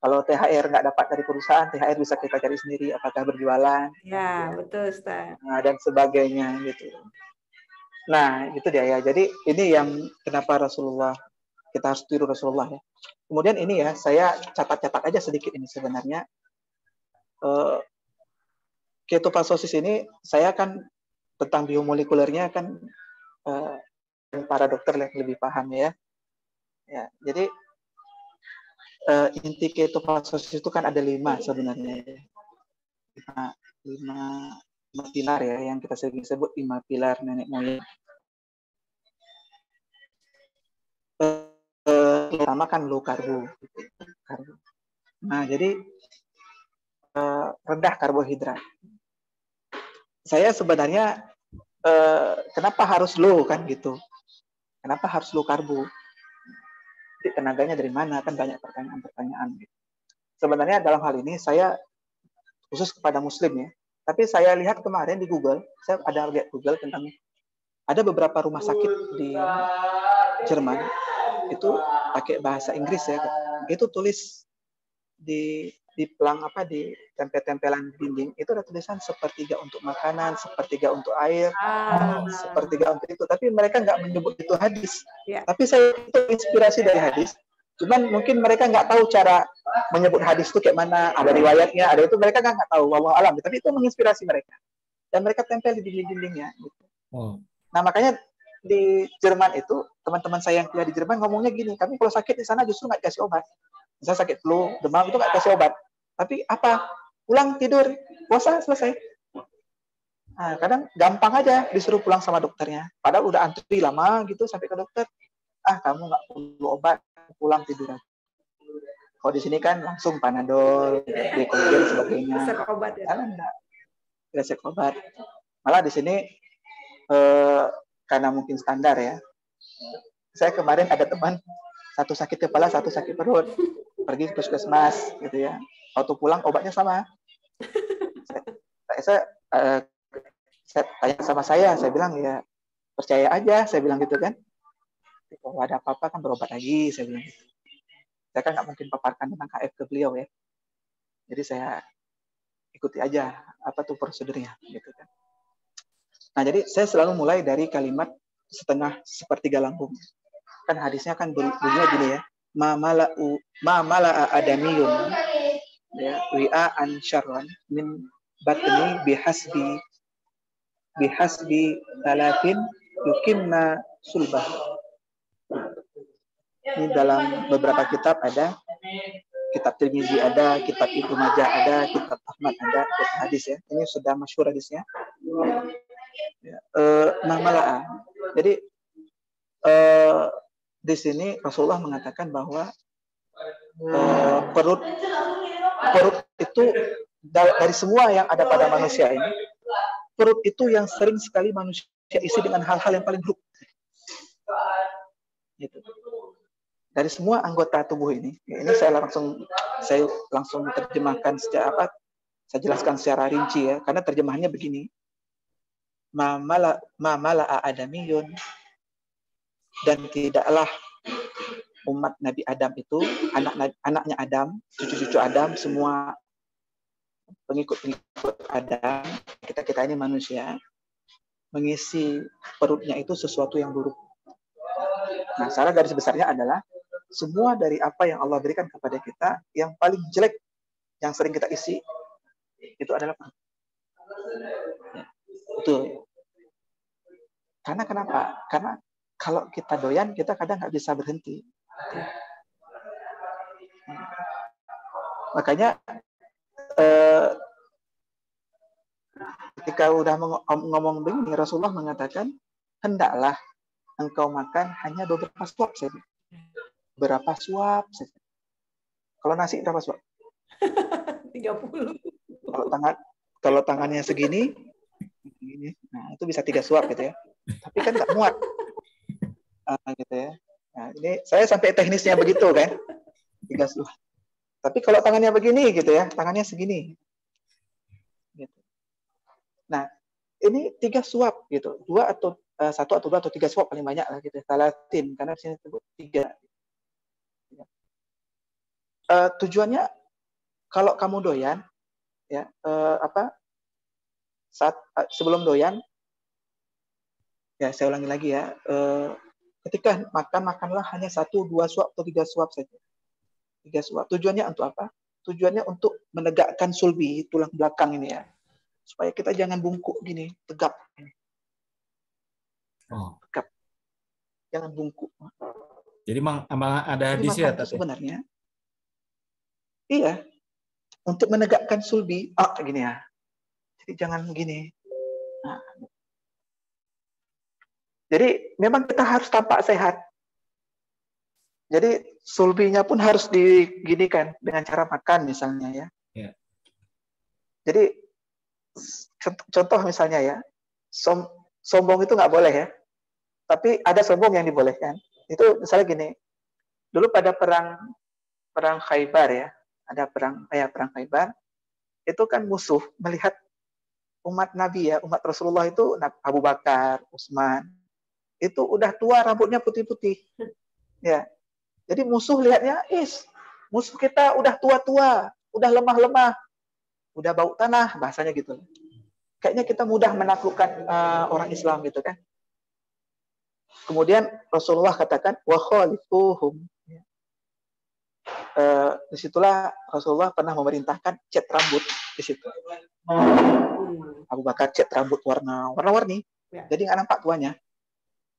Kalau THR nggak dapat dari perusahaan, THR bisa kita cari sendiri, apakah berjualan, ya betul Ustaz. Dan sebagainya gitu. Nah itu dia ya. Jadi ini yang kenapa Rasulullah kita harus tiru Rasulullah ya. Kemudian ini ya saya catat-catat aja sedikit ini sebenarnya. Ketofastosis ini saya kan tentang biomolekulernya kan para dokter lebih paham ya. Ya, jadi inti ketofastosis itu kan ada 5 sebenarnya. 5 pilar ya yang kita sering sebut 5 pilar nenek moyang. Pertama kan low karbo. Nah, jadi rendah karbohidrat. Saya sebenarnya kenapa harus low kan gitu? Kenapa harus low karbo? Jadi tenaganya dari mana? Kan banyak pertanyaan-pertanyaan. Gitu. Sebenarnya dalam hal ini saya khusus kepada Muslim ya. Tapi saya lihat kemarin di Google, saya ada lihat Google tentang ada beberapa rumah sakit di Jerman itu pakai bahasa Inggris ya. Itu tulis di pelang di tempel-tempelan dinding itu ada tulisan 1/3 untuk makanan, 1/3 untuk air, 1/3 untuk itu. Tapi mereka nggak menyebut itu hadis. Ya. Tapi saya itu inspirasi dari hadis. Cuman mungkin mereka nggak tahu cara menyebut hadis itu kayak mana, ada riwayatnya, ada itu mereka nggak tahu. Wallahu alam. Tapi itu menginspirasi mereka. Dan mereka tempel di dinding-dindingnya. Gitu. Oh. Nah makanya di Jerman itu teman-teman saya yang kuliah di Jerman ngomongnya gini, kami kalau sakit di sana justru nggak dikasih obat. Misalnya sakit flu, demam itu nggak kasih obat. Tapi apa? Pulang tidur, puasa selesai. Nah, kadang gampang aja disuruh pulang sama dokternya. Padahal udah antri lama gitu sampai ke dokter. Kamu nggak perlu obat, pulang tidur aja. Kalau di sini kan langsung Panadol, Dekogen dan sebagainya. Resep obat ya? Enggak. Resep obat. Malah di sini karena mungkin standar ya. Saya kemarin ada teman satu sakit kepala, satu sakit perut. Pergi ke puskesmas gitu ya. Waktu pulang obatnya sama. Saya tanya sama saya bilang ya percaya aja, saya bilang gitu kan. Kalau ada apa-apa kan berobat lagi, saya bilang gitu. Saya kan nggak mungkin paparkan tentang KF ke beliau ya. Jadi saya ikuti aja apa tuh prosedurnya gitu kan. Nah jadi saya selalu mulai dari kalimat 1/2 lambung. Kan hadisnya kan bunyinya gini ya. Ma mala'a adamiyun ya wi'an syarran min batni bihasbi talatin yukimna sulbah. Ini dalam beberapa kitab ada, kitab Tirmizi ada, kitab Ibnu Majah ada, kitab Ahmad ada, kitab hadis ya. Ini sudah masyhur hadisnya. Mamala'a. Jadi di sini Rasulullah mengatakan bahwa perut itu dari semua yang ada pada manusia ini, perut itu yang sering sekali manusia isi dengan hal-hal yang paling buruk. Gitu. Dari semua anggota tubuh ini saya langsung terjemahkan secara apa? Saya jelaskan secara rinci ya, karena terjemahannya begini. Mamala'a adamiyun, dan tidaklah umat Nabi Adam itu, anaknya Adam, cucu-cucu Adam, semua pengikut Adam, kita ini manusia, mengisi perutnya itu sesuatu yang buruk. Nah, secara garis besarnya adalah semua dari apa yang Allah berikan kepada kita, yang paling jelek, yang sering kita isi, itu adalah perut. Ya, betul. Karena kenapa? Karena kalau kita doyan, kita kadang nggak bisa berhenti. Makanya ketika udah ngomong begini, Rasulullah mengatakan, hendaklah engkau makan hanya beberapa suap saja. Berapa suap saja. Kalau nasi berapa suap? 30. Kalau tangannya segini, nah itu bisa 3 suap gitu ya. Tapi kan nggak muat. Gitu ya. Nah, ini saya sampai teknisnya begitu kan. 3 suap. Tapi kalau tangannya begini gitu ya, tangannya segini. Gitu. Nah, ini 3 suap gitu. 1 atau 2 atau 3 suap paling banyak lah gitu. Talatin, karena di sini disebut 3. Tujuannya kalau kamu doyan ya, sebelum doyan ya, saya ulangi lagi ya, ketika makanlah hanya 1, 2 suap atau 3 suap saja. 3 suap. Tujuannya untuk apa? Tujuannya untuk menegakkan sulbi, tulang belakang ini ya. Supaya kita jangan bungkuk gini, tegap. Tegap. Jangan bungkuk. Jadi emang ada hadisnya ya, sebenarnya. Iya. Untuk menegakkan sulbi, gini ya. Jadi jangan begini. Nah. Jadi memang kita harus tampak sehat. Jadi sulbinya pun harus diginikan dengan cara makan misalnya ya. Yeah. Jadi contoh misalnya ya, sombong itu nggak boleh ya. Tapi ada sombong yang dibolehkan. Itu misalnya gini. Dulu pada perang Khaybar ya, ada perang Khaybar. Itu kan musuh melihat umat Nabi ya, umat Rasulullah itu Abu Bakar, Utsman. Itu udah tua, rambutnya putih-putih. Ya. Jadi musuh lihatnya, musuh kita udah tua-tua, udah lemah-lemah, udah bau tanah, bahasanya gitu. Kayaknya kita mudah menaklukkan orang Islam gitu kan. Kemudian Rasulullah katakan, wa khalifuhum. Disitulah Rasulullah pernah memerintahkan cat rambut di situ. Abu Bakar cat rambut warna-warni, jadi nggak nampak tuanya.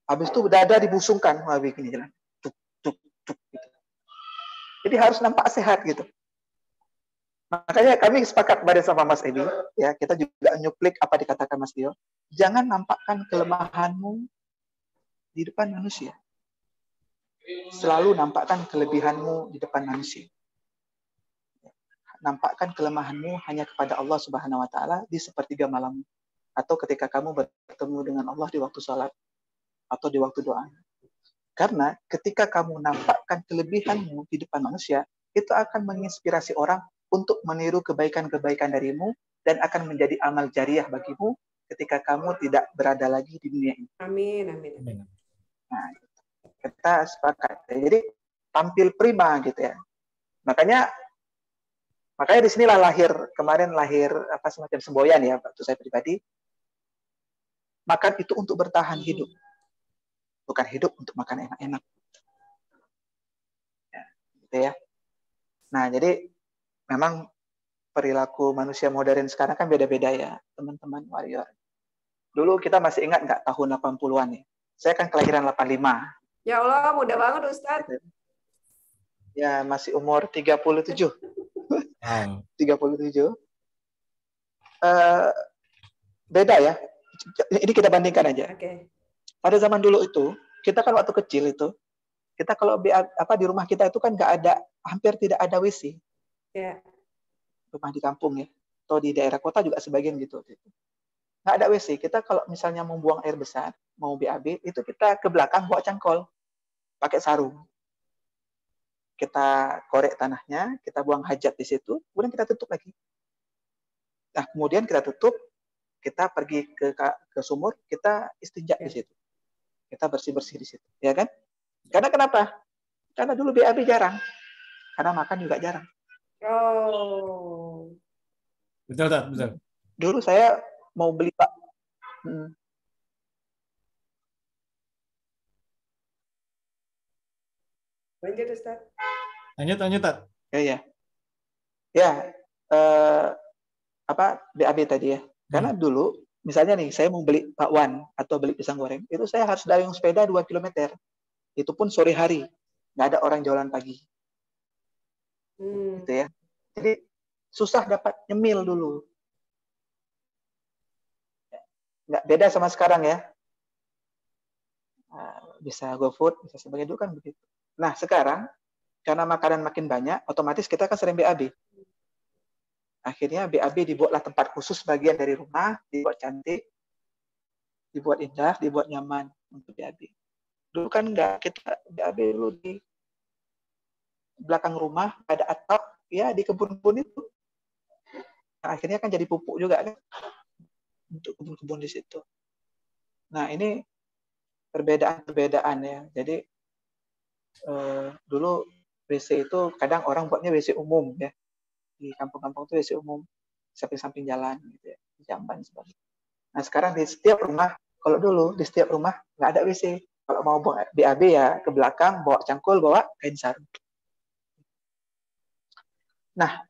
Habis itu dada dibusungkan, begini jalan. Gitu. Jadi harus nampak sehat gitu. Makanya kami sepakat bareng sama Mas Edi, ya, kita juga nyuplik apa dikatakan Mas Dio. Jangan nampakkan kelemahanmu di depan manusia. Selalu nampakkan kelebihanmu di depan manusia. Nampakkan kelemahanmu hanya kepada Allah Subhanahu wa taala di sepertiga malam, atau ketika kamu bertemu dengan Allah di waktu salat atau di waktu doa. Karena ketika kamu nampakkan kelebihanmu di depan manusia, itu akan menginspirasi orang untuk meniru kebaikan-kebaikan darimu dan akan menjadi amal jariah bagimu ketika kamu tidak berada lagi di dunia ini. Amin. Nah, kita sepakat. Jadi tampil prima gitu ya. Makanya di sinilah kemarin lahir apa semacam semboyan ya, waktu saya pribadi. Makan itu untuk bertahan hidup. Bukan hidup untuk makan enak-enak. Ya, gitu ya. Nah, jadi memang perilaku manusia modern sekarang kan beda-beda ya, teman-teman warrior. Dulu kita masih ingat nggak tahun 80-an ya? Saya kan kelahiran 85. Ya Allah, mudah banget Ustadz. Ya, masih umur 37. Wow. 37. Beda ya. Ini kita bandingkan aja. Oke. Pada zaman dulu itu, kita kan waktu kecil itu, kita kalau di rumah kita itu kan nggak ada, hampir tidak ada WC. Ya. Rumah di kampung ya, atau di daerah kota juga sebagian gitu. Nggak ada WC. Kita kalau misalnya mau buang air besar, mau BAB, itu kita ke belakang bawa cangkol, pakai sarung. Kita korek tanahnya, kita buang hajat di situ, kemudian kita tutup lagi. Nah, kemudian kita tutup, kita pergi ke sumur, kita istinja di situ. Kita bersih-bersih di situ, ya kan? Karena kenapa? Karena dulu BAB jarang. Karena makan juga jarang. Oh. Betul, betul. Dulu saya mau beli Pak. Lanjut, Ustaz. Lanjut, Tat. Ya. BAB tadi ya. Karena dulu, misalnya nih, saya mau beli bakwan atau beli pisang goreng, itu saya harus dayung sepeda 2 km. Itu pun sore hari. Nggak ada orang jualan pagi. Gitu ya. Jadi, susah dapat nyemil dulu. Nggak beda sama sekarang ya. Bisa GoFood, bisa sebagainya, dulu kan begitu. Nah, sekarang, karena makanan makin banyak, otomatis kita kan sering BAB. Akhirnya BAB dibuatlah tempat khusus bagian dari rumah, dibuat cantik, dibuat indah, dibuat nyaman untuk BAB. Dulu kan enggak, kita BAB dulu di belakang rumah, ada atap, ya di kebun-kebun itu. Nah, akhirnya kan jadi pupuk juga kan, untuk kebun-kebun di situ. Nah, ini perbedaan-perbedaan ya. Jadi, dulu WC itu kadang orang buatnya WC umum ya. Di kampung-kampung itu WC umum, samping-samping jalan gitu ya, jamban sebagainya. Nah, sekarang di setiap rumah, kalau dulu di setiap rumah nggak ada WC. Kalau mau buang BAB ya ke belakang, bawa cangkul, bawa kain sarung. Nah,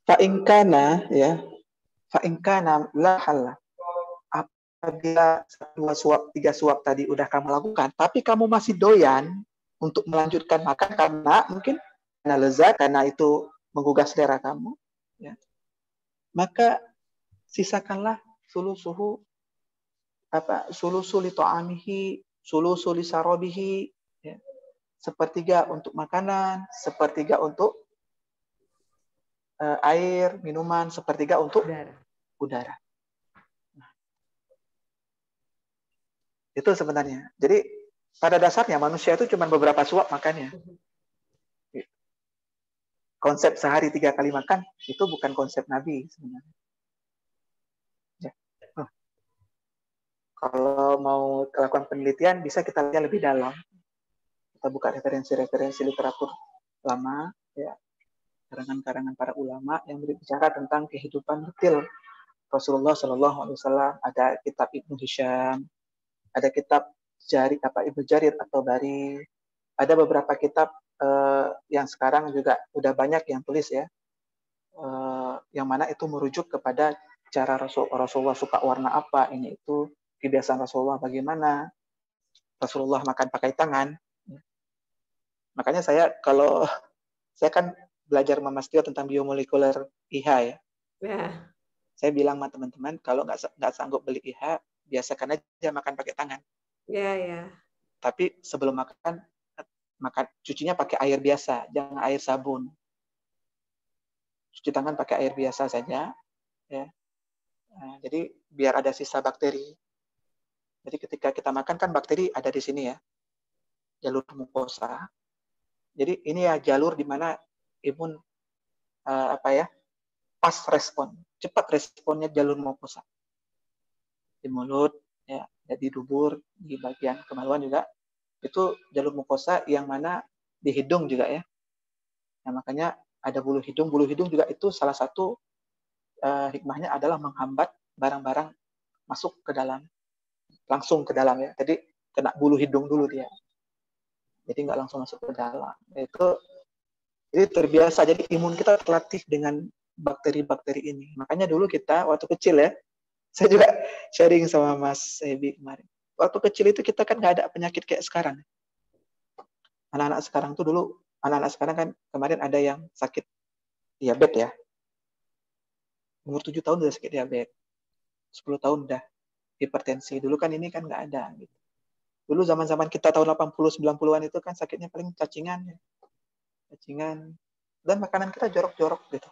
fa'inkana la halal. Apabila 2 suap, 3 suap tadi udah kamu lakukan, tapi kamu masih doyan untuk melanjutkan makan karena mungkin karena lezat, karena itu menggugah selera kamu, ya, maka sisakanlah sulusuhu sulusuli ta'amihi, sulusuli sarobihi, ya. Sepertiga untuk makanan, sepertiga untuk air, minuman, sepertiga untuk udara. Nah, itu sebenarnya. Jadi pada dasarnya manusia itu cuma beberapa suap makannya. Konsep sehari 3 kali makan itu bukan konsep Nabi sebenarnya. Ya. Kalau mau lakukan penelitian bisa kita lihat lebih dalam. Kita buka referensi-referensi literatur lama, ya, karangan-karangan para ulama yang berbicara tentang kehidupan detail Rasulullah Shallallahu Alaihi Wasallam. Ada kitab Ibnu Hisham, ada kitab Ibnu Jarir atau Bari, ada beberapa kitab yang sekarang juga udah banyak yang tulis ya, yang mana itu merujuk kepada cara Rasulullah suka warna apa, ini itu kebiasaan Rasulullah bagaimana, Rasulullah makan pakai tangan. Makanya saya kan belajar Mama Stio tentang biomolekuler IH ya. Saya bilang sama teman-teman, kalau nggak sanggup beli IH, biasakan aja makan pakai tangan. Ya. Tapi sebelum makan cucinya pakai air biasa, jangan air sabun. Cuci tangan pakai air biasa saja, ya. Nah, jadi biar ada sisa bakteri. Jadi ketika kita makan kan bakteri ada di sini ya, jalur mukosa. Jadi ini ya jalur di mana imun pas respon, cepat responnya jalur mukosa. Di mulut, ya, di dubur, di bagian kemaluan juga. Itu jalur mukosa yang mana di hidung juga ya. Nah, makanya ada bulu hidung. Bulu hidung juga itu salah satu hikmahnya adalah menghambat barang-barang masuk ke dalam, langsung ke dalam ya. Jadi kena bulu hidung dulu dia. Jadi nggak langsung masuk ke dalam. Jadi terbiasa. Jadi imun kita terlatih dengan bakteri-bakteri ini. Makanya dulu kita waktu kecil ya, saya juga sharing sama Mas Ebi kemarin. Waktu kecil itu kita kan nggak ada penyakit kayak sekarang. Anak-anak sekarang tuh dulu, anak-anak sekarang kan kemarin ada yang sakit diabetes ya. Umur 7 tahun udah sakit diabetes. 10 tahun udah hipertensi. Dulu kan ini kan nggak ada. Gitu. Dulu zaman-zaman kita tahun 80-90-an itu kan sakitnya paling cacingan. Ya. Cacingan. Dan makanan kita jorok-jorok gitu.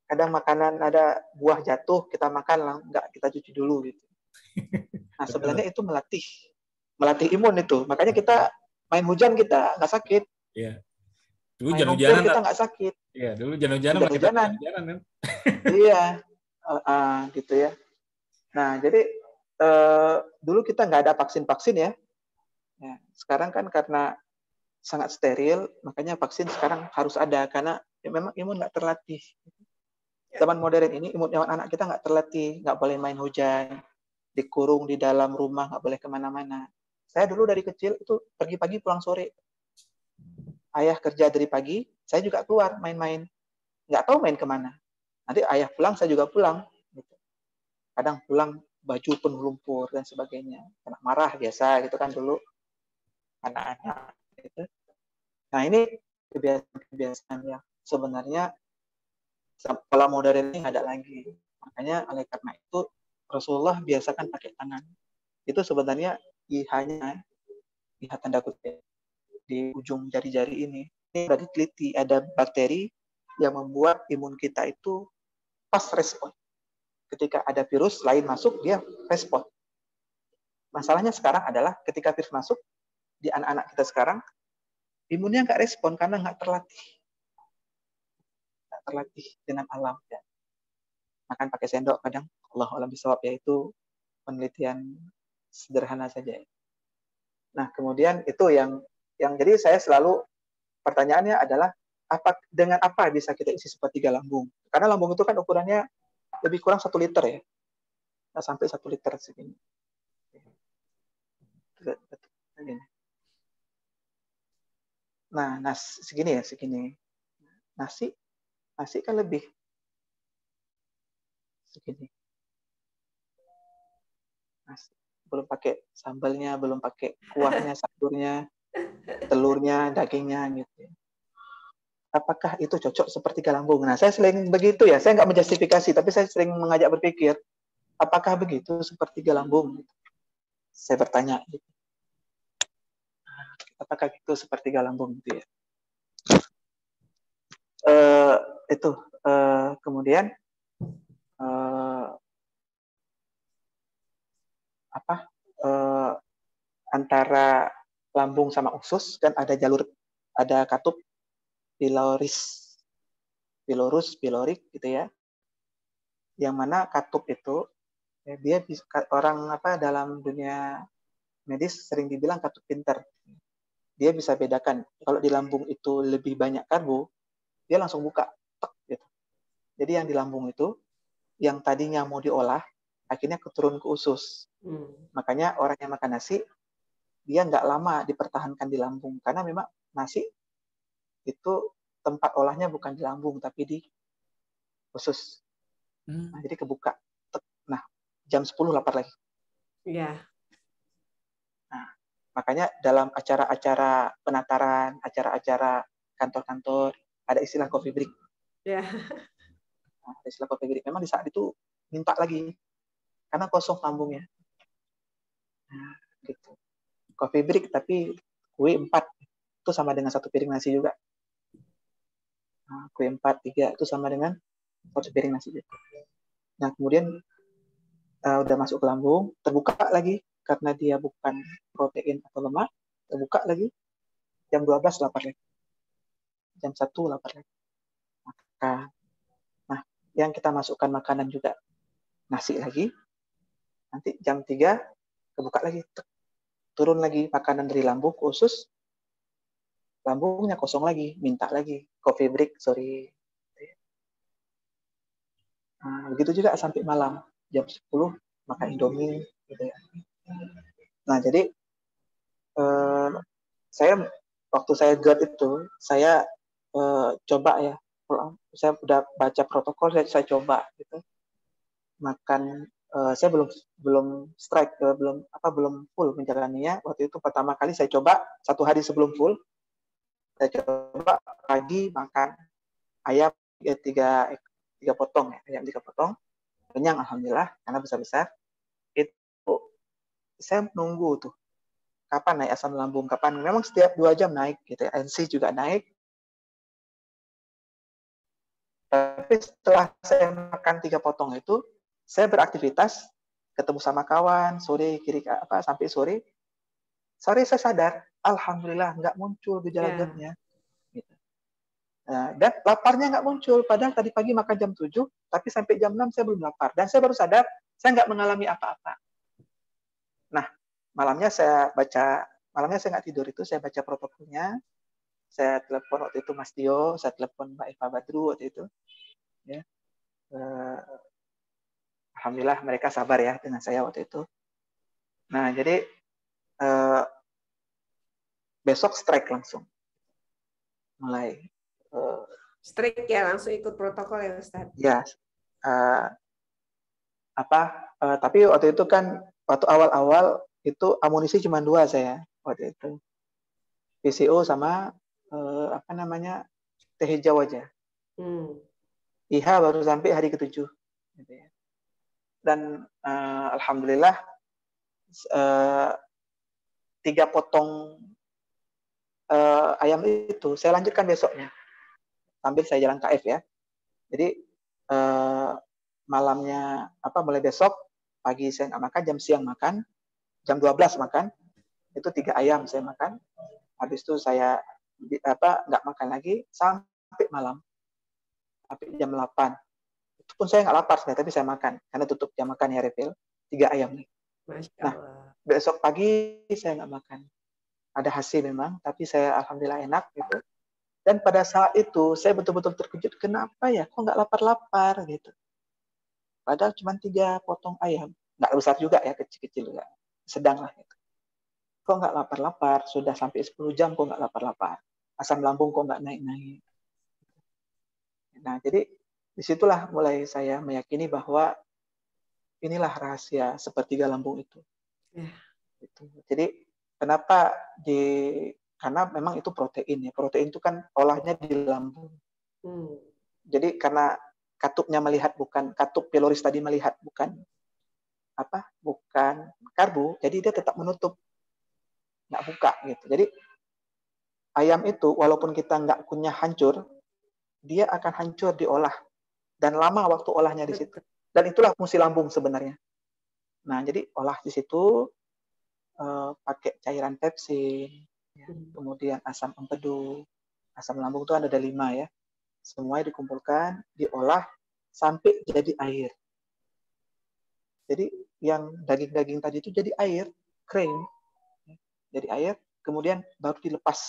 Kadang makanan ada buah jatuh, kita makan, nggak kita cuci dulu gitu. Nah sebenarnya itu melatih imun itu. Makanya kita main hujan kita nggak sakit. Iya. Dulu Main lumpur hujan-hujanan. kita nggak sakit. Iya, dulu hujan-hujanan pakai Hujan-hujanan. hujan-hujanan kan. Iya, gitu ya. Nah, jadi dulu kita nggak ada vaksin-vaksin ya. Ya. Sekarang kan karena sangat steril, makanya vaksin sekarang harus ada karena ya memang imun nggak terlatih. Zaman modern ini imun anak kita nggak terlatih, nggak boleh main hujan, dikurung di dalam rumah, nggak boleh kemana-mana. Saya dulu dari kecil itu pergi pagi pulang sore. Ayah kerja dari pagi, saya juga keluar main-main. Nggak tahu main kemana. Nanti ayah pulang, saya juga pulang. Kadang pulang baju penuh lumpur dan sebagainya. Kena marah biasa gitu kan dulu anak-anak. Gitu. Nah ini kebiasaan yang sebenarnya pola modern ini ada lagi. Makanya oleh karena itu Rasulullah biasakan pakai tangan. Itu sebenarnya hanya lihat tanda kutip di ujung jari-jari ini. Ini sudah diteliti ada bakteri yang membuat imun kita itu pas respon. Ketika ada virus lain masuk, dia respon. Masalahnya sekarang adalah ketika virus masuk di anak-anak kita sekarang, imunnya nggak respon karena nggak terlatih. Nggak terlatih dengan alam. Ya. Makan pakai sendok kadang, Allah alam bisawab, yaitu penelitian sederhana saja. Nah, kemudian itu yang jadi saya selalu pertanyaannya adalah dengan apa bisa kita isi sepertiga lambung? Karena lambung itu kan ukurannya lebih kurang 1 liter ya. Nah, sampai 1 liter segini. Nah, segini ya, segini. Nasi kan lebih segini. Nasi. Belum pakai sambalnya, belum pakai kuahnya, sayurnya, telurnya, dagingnya gitu. Apakah itu cocok sepertiga lambung? Nah, saya sering begitu ya. Saya nggak menjustifikasi, tapi saya sering mengajak berpikir, apakah begitu sepertiga lambung? Saya bertanya. Apakah itu sepertiga lambung gitu ya? Itu kemudian antara lambung sama usus kan ada katup pilorik gitu ya. Yang mana katup itu dia orang dalam dunia medis sering dibilang katup pinter. Dia bisa bedakan kalau di lambung itu lebih banyak karbo, dia langsung buka. Gitu. Jadi yang di lambung itu yang tadinya mau diolah akhirnya keturun ke usus. Makanya orang yang makan nasi dia nggak lama dipertahankan di lambung karena memang nasi itu tempat olahnya bukan di lambung tapi di usus. Nah, jadi kebuka. Nah, jam 10 lapar lagi. Iya. Nah, makanya dalam acara-acara penataran, acara-acara kantor-kantor ada istilah coffee break. Iya. Nah, ada istilah coffee break. Memang di saat itu minta lagi karena kosong lambungnya. Nah, gitu. Coffee break tapi kue 4 itu sama dengan 1 piring nasi juga. Nah, kue 4, 3 itu sama dengan 1 piring nasi juga. Nah, kemudian udah masuk ke lambung, terbuka lagi karena dia bukan protein atau lemak, terbuka lagi jam 12 lapar lagi. Jam 1 lapar lagi. Nah, yang kita masukkan makanan juga nasi lagi. Nanti jam 3 kebuka lagi. Turun lagi makanan dari lambung ke usus. Lambungnya kosong lagi, minta lagi coffee break, sorry. Nah, begitu juga sampai malam. Jam 10 makan Indomie gitu ya. Nah, jadi saya waktu saya GERD itu saya coba ya. Saya udah baca protokol, saya coba gitu. Makan saya belum strike, belum full menjalaninya. Waktu itu pertama kali saya coba 1 hari sebelum full, saya coba pagi makan ayam 3 potong ya, ayam 3 potong, kenyang alhamdulillah karena besar-besar. Itu saya menunggu tuh kapan naik asam lambung, kapan, memang setiap 2 jam naik gitu ya, NC juga naik. Tapi setelah saya makan 3 potong itu, saya beraktivitas, ketemu sama kawan, sore sampai sore. Sore saya sadar, alhamdulillah nggak muncul gejala GERD-nya. Gitu. Nah, dan laparnya nggak muncul, padahal tadi pagi makan jam 7, tapi sampai jam 6 saya belum lapar. Dan saya baru sadar, saya nggak mengalami apa-apa. Nah, malamnya saya nggak tidur itu, saya baca protokolnya, saya telepon waktu itu Mas Tio, saya telepon Mbak Eva Badru waktu itu. Ya. Alhamdulillah mereka sabar ya dengan saya waktu itu. Nah, jadi besok strike langsung. Mulai. Strike ya, langsung ikut protokol ya Ustaz? Ya. Tapi waktu itu kan, waktu awal-awal itu amunisi cuma 2 saya waktu itu. PCO sama teh hijau aja. IH baru sampai hari ke-7. Gitu ya. Dan alhamdulillah 3 potong ayam itu saya lanjutkan besoknya sambil saya jalan KF ya. Jadi malamnya mulai besok pagi saya nggak makan, jam siang makan, jam 12 makan, itu 3 ayam saya makan. Habis itu saya nggak makan lagi sampai malam, sampai jam 8. Itu pun saya nggak lapar sebenarnya, tapi saya makan karena tutup jam makan ya refill 3 ayam nih. Nah, besok pagi saya nggak makan. Ada hasil memang, tapi saya alhamdulillah enak gitu. Dan pada saat itu saya betul-betul terkejut, kenapa ya kok nggak lapar-lapar gitu. Padahal cuma 3 potong ayam, nggak besar juga ya, kecil-kecil juga, sedang lah gitu. Kok nggak lapar-lapar, sudah sampai 10 jam kok nggak lapar-lapar, asam lambung kok nggak naik-naik. Nah, jadi disitulah mulai saya meyakini bahwa inilah rahasia sepertiga lambung itu. Gitu. Jadi kenapa karena memang itu protein ya. Protein itu kan olahnya di lambung. Jadi karena katupnya melihat katup piloris tadi melihat bukan karbo, jadi dia tetap menutup, nggak buka gitu. Jadi ayam itu walaupun kita nggak kunyah hancur, dia akan hancur diolah dan lama waktu olahnya di situ. Dan itulah fungsi lambung sebenarnya. Nah, jadi olah di situ pakai cairan pepsin, ya. Kemudian asam empedu, asam lambung itu ada 5 ya. Semuanya dikumpulkan, diolah sampai jadi air. Jadi yang daging-daging tadi itu jadi air, kering. Jadi air, kemudian baru dilepas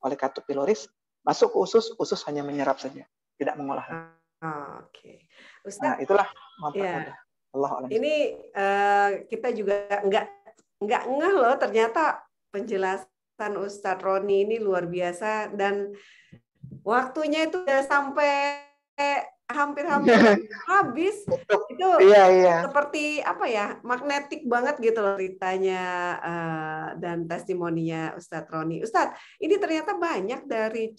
oleh katup piloris, masuk ke usus hanya menyerap saja, tidak mengolah. Oke. Ustaz, nah, itulah mempermudah. Allah alam. Ini kita juga nggak ngeh loh, ternyata penjelasan Ustadz Roni ini luar biasa dan waktunya itu udah sampai hampir-hampir habis. Itu seperti magnetik banget gitu loh ceritanya dan testimoninya Ustadz Roni. Ustadz, ini ternyata banyak dari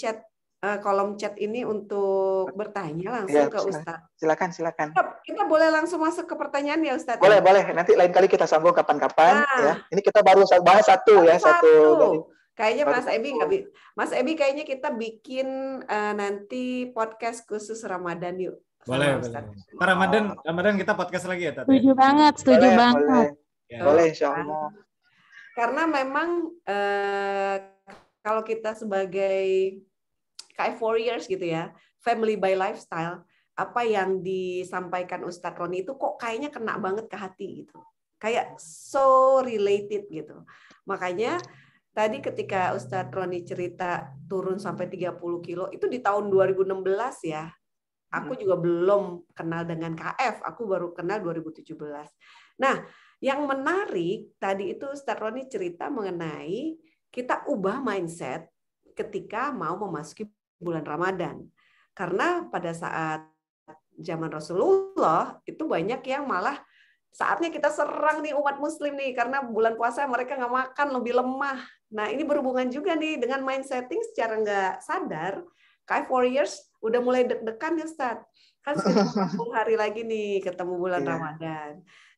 kolom chat ini untuk bertanya langsung ke Ustadz. Silakan. Kita boleh langsung masuk ke pertanyaan ya Ustadz? Boleh. Nanti lain kali kita sambung kapan-kapan ya. Ini kita baru bahas satu. Kayaknya Mas Ebi kayaknya kita bikin nanti podcast khusus Ramadan yuk. Boleh. Ramadan kita podcast lagi ya, Tati? Setuju banget. Boleh, insyaallah. Karena memang kalau kita sebagai KF Warriors gitu ya, family by lifestyle, apa yang disampaikan Ustadz Roni itu kok kayaknya kena banget ke hati gitu. Kayak so related gitu. Makanya tadi ketika Ustadz Roni cerita turun sampai 30 kilo, itu di tahun 2016 ya. Aku juga belum kenal dengan KF, aku baru kenal 2017. Nah, yang menarik tadi itu Ustadz Roni cerita mengenai kita ubah mindset ketika mau memasuki bulan Ramadan. Karena pada saat zaman Rasulullah itu banyak yang malah saatnya kita serang nih umat muslim nih, karena bulan puasa mereka nggak makan, lebih lemah. Nah, ini berhubungan juga nih dengan mind setting secara nggak sadar. KF Warriors udah mulai deg-degan nih Ustaz. Kan sekitar 40 hari lagi nih ketemu bulan Iya. Ramadan.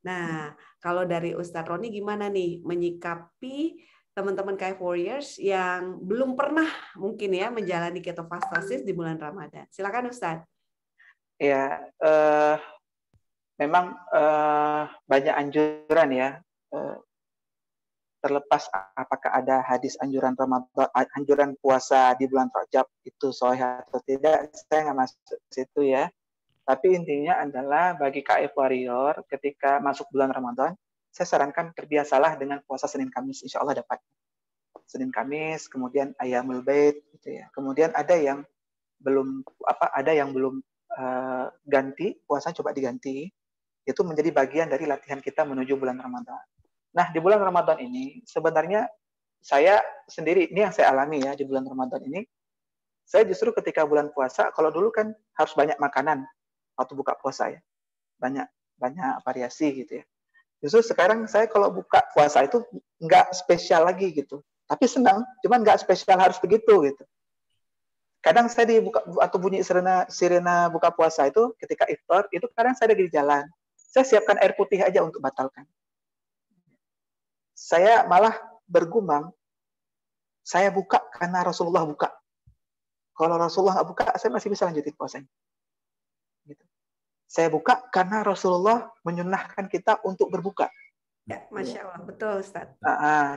Nah, kalau dari Ustadz Roni gimana nih menyikapi teman-teman KF Warriors yang belum pernah mungkin ya menjalani ketofastasis di bulan Ramadan? Silakan Ustadz. Ya, memang banyak anjuran ya. Terlepas apakah ada hadis anjuran Ramadan, anjuran puasa di bulan Rajab itu sahih atau tidak, saya nggak masuk ke situ ya. Tapi intinya adalah bagi KF Warrior ketika masuk bulan Ramadan, saya sarankan terbiasalah dengan puasa Senin Kamis, insya Allah dapat. Senin Kamis, kemudian Ayyamul Bait, gitu ya. Kemudian ada yang belum ganti puasa, coba diganti. Itu menjadi bagian dari latihan kita menuju bulan Ramadan. Nah, di bulan Ramadan ini sebenarnya saya sendiri, ini yang saya alami ya di bulan Ramadan ini, saya justru ketika bulan puasa, kalau dulu kan harus banyak makanan waktu buka puasa ya, banyak variasi gitu ya. Justru sekarang saya kalau buka puasa itu nggak spesial lagi gitu, tapi senang, cuman nggak spesial harus begitu gitu. Kadang saya dibuka atau bunyi sirena buka puasa itu ketika iftar itu kadang saya lagi di jalan, saya siapkan air putih aja untuk batalkan. Saya malah bergumam, saya buka karena Rasulullah buka. Kalau Rasulullah nggak buka, saya masih bisa lanjutin puasanya. Gitu. Saya buka karena Rasulullah menyunahkan kita untuk berbuka. Ya, Masya Allah, betul Ustaz.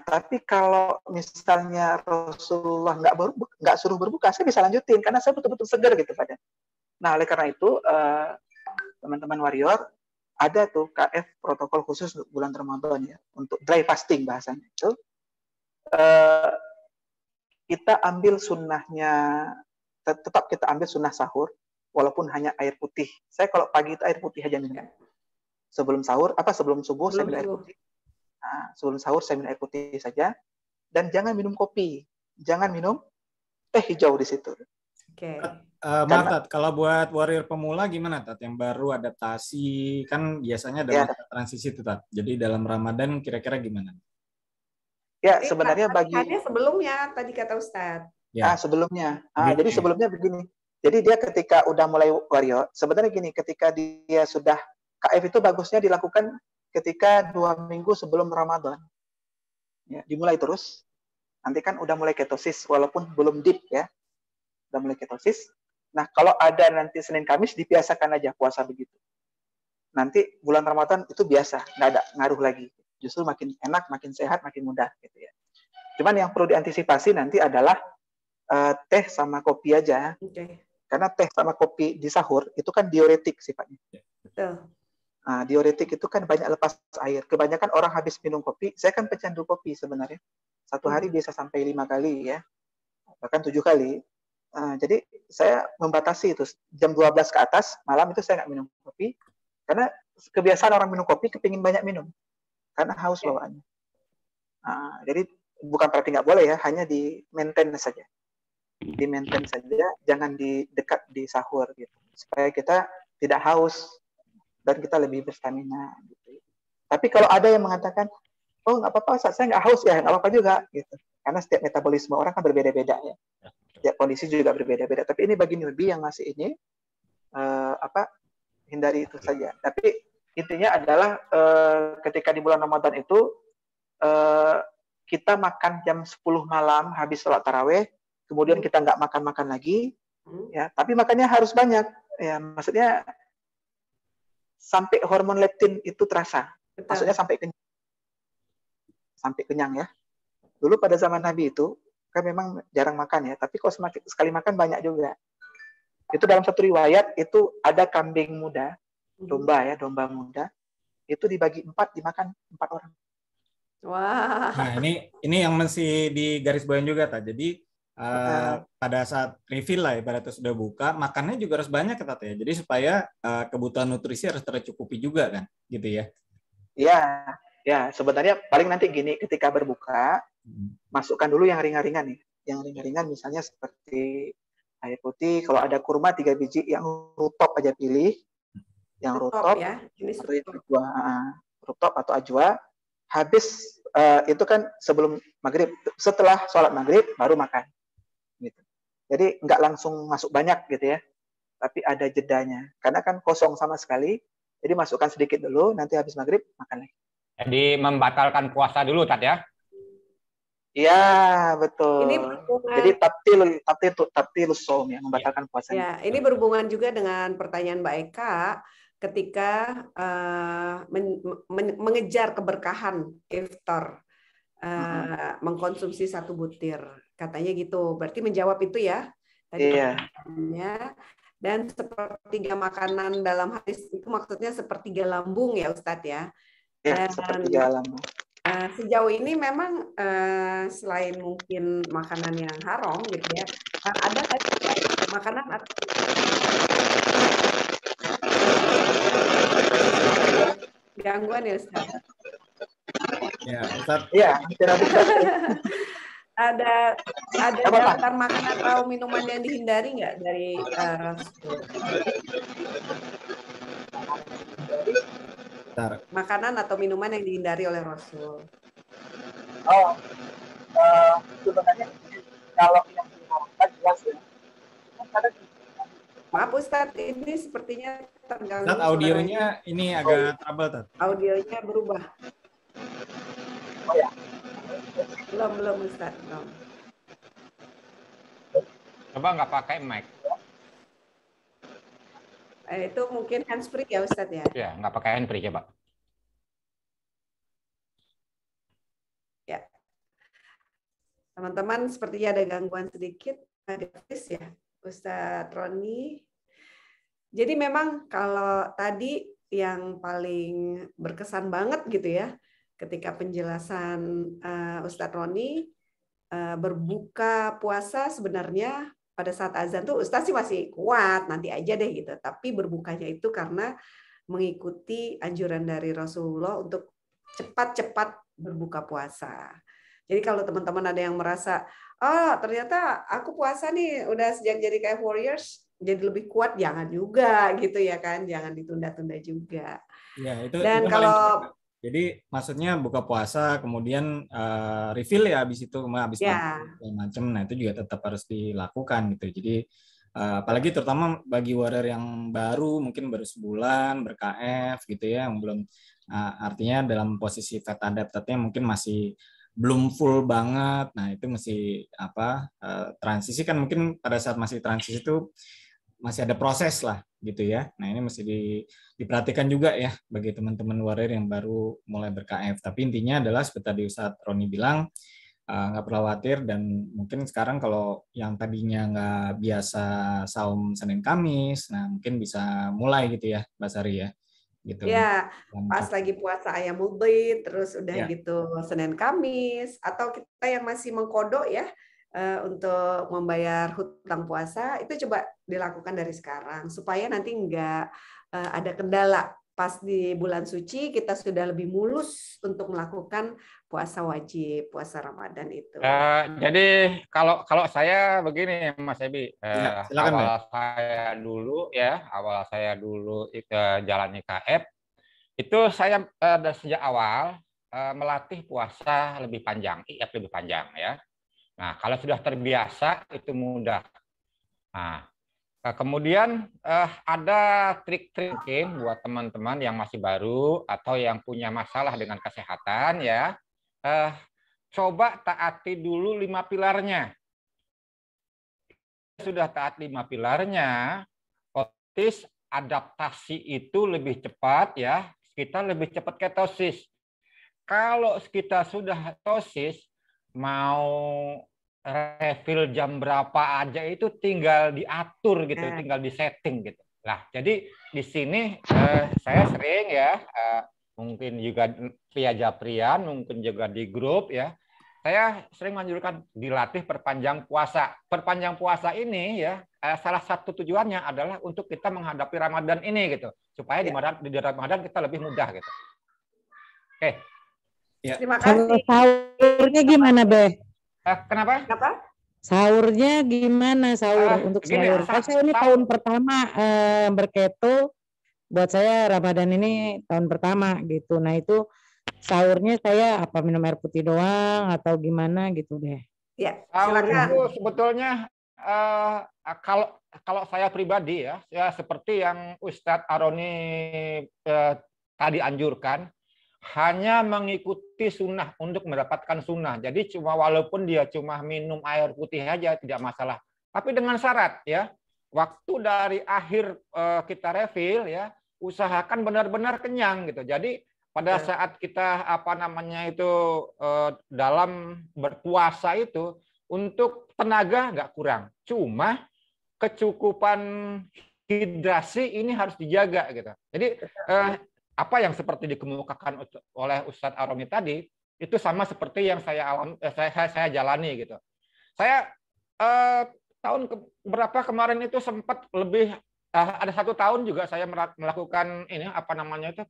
Tapi kalau misalnya Rasulullah nggak suruh berbuka, saya bisa lanjutin karena saya betul-betul segar gitu pada. Nah, oleh karena itu teman-teman warrior ada tuh KF protokol khusus untuk bulan Ramadan ya, untuk dry fasting bahasanya itu. Kita ambil sunnahnya, tetap kita ambil sunnah sahur, walaupun hanya air putih. Saya kalau pagi itu air putih aja minum. Sebelum sahur, sebelum subuh saya minum air putih. Nah, sebelum sahur saya minum air putih saja, dan jangan minum kopi, jangan minum teh hijau di situ. Oke. Maaf Tat, kalau buat warrior pemula gimana Tat? Yang baru adaptasi, kan biasanya ada masa transisi tuh Tat. Jadi dalam Ramadan kira-kira gimana? Ya, sebenarnya bagi sebelumnya tadi kata Ustadz. Ya. Sebelumnya. Jadi sebelumnya begini. Jadi dia ketika udah mulai warrior, sebenarnya gini, ketika dia sudah KF itu bagusnya dilakukan ketika 2 minggu sebelum Ramadan. Ya, dimulai terus. Nanti kan udah mulai ketosis, walaupun belum deep ya. Udah mulai ketosis. Nah, kalau ada nanti Senin Kamis, dibiasakan aja puasa begitu. Nanti bulan Ramadan itu biasa, nggak ada ngaruh lagi. Justru makin enak, makin sehat, makin mudah gitu ya. Cuman yang perlu diantisipasi nanti adalah teh sama kopi aja. Okay. Karena teh sama kopi di sahur itu kan diuretik sifatnya. Betul. Nah, diuretik itu kan banyak lepas air. Kebanyakan orang habis minum kopi, saya kan pecandu kopi sebenarnya. Satu hari bisa sampai 5 kali ya. Bahkan 7 kali. Jadi saya membatasi itu jam 12 ke atas malam itu saya nggak minum kopi karena kebiasaan orang minum kopi kepingin banyak minum karena haus bawaannya. Jadi bukan berarti nggak boleh ya, hanya di maintain saja, jangan di dekat di sahur gitu supaya kita tidak haus dan kita lebih berstamina gitu. Tapi kalau ada yang mengatakan oh nggak apa-apa saya nggak haus ya nggak apa-apa juga gitu karena setiap metabolisme orang kan berbeda-beda ya. Setiap kondisi juga berbeda-beda. Tapi ini bagi newbie yang masih ini, hindari itu saja. Tapi intinya adalah ketika di bulan Ramadan itu, kita makan jam 10 malam habis sholat taraweh, kemudian kita nggak makan-makan lagi, ya. Tapi makannya harus banyak, ya. Maksudnya sampai hormon leptin itu terasa. Maksudnya sampai kenyang ya. Dulu pada zaman Nabi itu, kan memang jarang makan ya, tapi kalau sekali makan banyak juga. Itu dalam satu riwayat itu ada kambing muda, domba muda, itu dibagi 4 dimakan 4 orang. Wah. Nah ini yang mesti digarisbawahi juga Tat. Jadi pada saat refill lah ibaratnya sudah buka, makannya juga harus banyak Tat ya. Jadi supaya kebutuhan nutrisi harus tercukupi juga kan, gitu ya. Iya. Ya, sebenarnya paling nanti gini, ketika berbuka, masukkan dulu yang ringan-ringan nih. Yang ringan-ringan misalnya seperti air putih, kalau ada kurma 3 biji, yang rutop aja pilih. Yang rutop, ya. atau yang kedua. rutop atau ajwa. Habis itu kan sebelum maghrib, setelah sholat maghrib baru makan. Gitu. Jadi nggak langsung masuk banyak gitu ya, tapi ada jedanya. Karena kan kosong sama sekali, jadi masukkan sedikit dulu, nanti habis maghrib makan lagi. Jadi membatalkan puasa dulu, Tat ya? Iya, betul. Ini berhubungan. Jadi tabtilus shaum ya, membatalkan puasanya. Ya, ini berhubungan juga dengan pertanyaan Mbak Eka ketika mengejar keberkahan iftar, mengkonsumsi 1 butir. Katanya gitu. Berarti menjawab itu ya. Tadi Iya. Dan sepertiga makanan dalam hadis itu maksudnya sepertiga lambung ya Ustadz ya. Ya, Dan sepertiga lambung. Sejauh ini memang selain mungkin makanan yang haram gitu ya, ada makanan atau gangguan ya Ustaz? Ya, Ustaz. Iya, ada daftar makanan atau minuman yang dihindari nggak dari Rasul? Makanan atau minuman yang dihindari oleh Rasul? Sebenarnya kalau yang diharapkan jelas ya. Maaf Ustadz, ini sepertinya terganggu. Ustadz, audionya ini agak trouble, Tat. Audionya berubah. Oh ya. Belum Ustadz, belum. Coba nggak pakai mic. Itu mungkin handsfree ya Ustadz ya? Ya, nggak pakai handsfree coba. Ya. Teman-teman sepertinya ada gangguan sedikit. Gratis ya, Ustadz Roni. Jadi memang kalau tadi yang paling berkesan banget gitu ya, ketika penjelasan Ustadz Roni, berbuka puasa sebenarnya pada saat azan tuh Ustadz sih masih kuat, nanti aja deh gitu. Tapi berbukanya itu karena mengikuti anjuran dari Rasulullah untuk cepat-cepat berbuka puasa. Jadi kalau teman-teman ada yang merasa, oh ternyata aku puasa nih udah sejak jadi kayak warriors, jadi lebih kuat, jangan juga gitu ya kan, jangan ditunda-tunda juga. Ya, itu Dan itu kalau jadi maksudnya buka puasa kemudian refill ya habis itu habis ya. macam, nah itu juga tetap harus dilakukan gitu. Jadi apalagi terutama bagi warrior yang baru, mungkin baru sebulan ber-KF gitu ya, yang belum artinya dalam posisi fat adaptatnya mungkin masih belum full banget. Nah, itu mesti transisi kan, mungkin pada saat masih transisi itu masih ada proses lah gitu ya. Nah, ini mesti diperhatikan juga ya bagi teman-teman warrior yang baru mulai ber-KF. Tapi intinya adalah seperti tadi Ustadz Roni bilang, nggak perlu khawatir, dan mungkin sekarang kalau yang tadinya nggak biasa saum Senin Kamis, nah mungkin bisa mulai gitu ya, Mbak Sari ya. Gitu. Ya, pas lagi puasa ayamul bait, terus udah ya. gitu Senin Kamis, atau kita yang masih mengkodok ya untuk membayar hutang puasa, itu coba dilakukan dari sekarang supaya nanti nggak ada kendala pas di bulan suci, kita sudah lebih mulus untuk melakukan puasa wajib, puasa Ramadan itu. Jadi kalau saya begini Mas Ebi, silakan, awal saya dulu jalannya KF, itu saya sejak awal melatih puasa lebih panjang, lebih panjang ya. Nah, kalau sudah terbiasa itu mudah. Nah, kemudian ada trik-trik buat teman-teman yang masih baru atau yang punya masalah dengan kesehatan ya. Coba taati dulu 5 pilarnya. Sudah taat 5 pilarnya, otomatis adaptasi itu lebih cepat ya. Kita lebih cepat ketosis. Kalau kita sudah ketosis, mau refill jam berapa aja itu tinggal diatur gitu, tinggal disetting gitu. Nah, jadi di sini saya sering ya, mungkin juga via Japrian, mungkin juga di grup ya, saya sering menganjurkan dilatih perpanjang puasa. Perpanjang puasa ini ya, salah satu tujuannya adalah untuk kita menghadapi Ramadan ini gitu, supaya di Ramadan kita lebih mudah gitu. Oke. Ya. Terima kasih. Kalau sahurnya gimana, Be? Kenapa? Sahurnya gimana untuk sahur? Kan saya ini tahun pertama berketo buat saya Ramadan ini tahun pertama gitu. Nah itu sahurnya saya apa minum air putih doang atau gimana gitu deh. Ya, Sahur itu silakan. sebetulnya kalau saya pribadi ya seperti yang Ustadz Aroni tadi anjurkan, hanya mengikuti sunnah untuk mendapatkan sunnah. Jadi walaupun dia cuma minum air putih aja tidak masalah. Tapi dengan syarat ya, waktu dari akhir kita refill ya, usahakan benar-benar kenyang gitu. Jadi pada saat kita dalam berpuasa itu untuk tenaga nggak kurang. Cuma kecukupan hidrasi ini harus dijaga gitu. Jadi apa yang seperti dikemukakan oleh Ustadz Aroni tadi itu sama seperti yang saya jalani gitu. Saya tahun berapa kemarin itu sempat lebih ada 1 tahun juga saya melakukan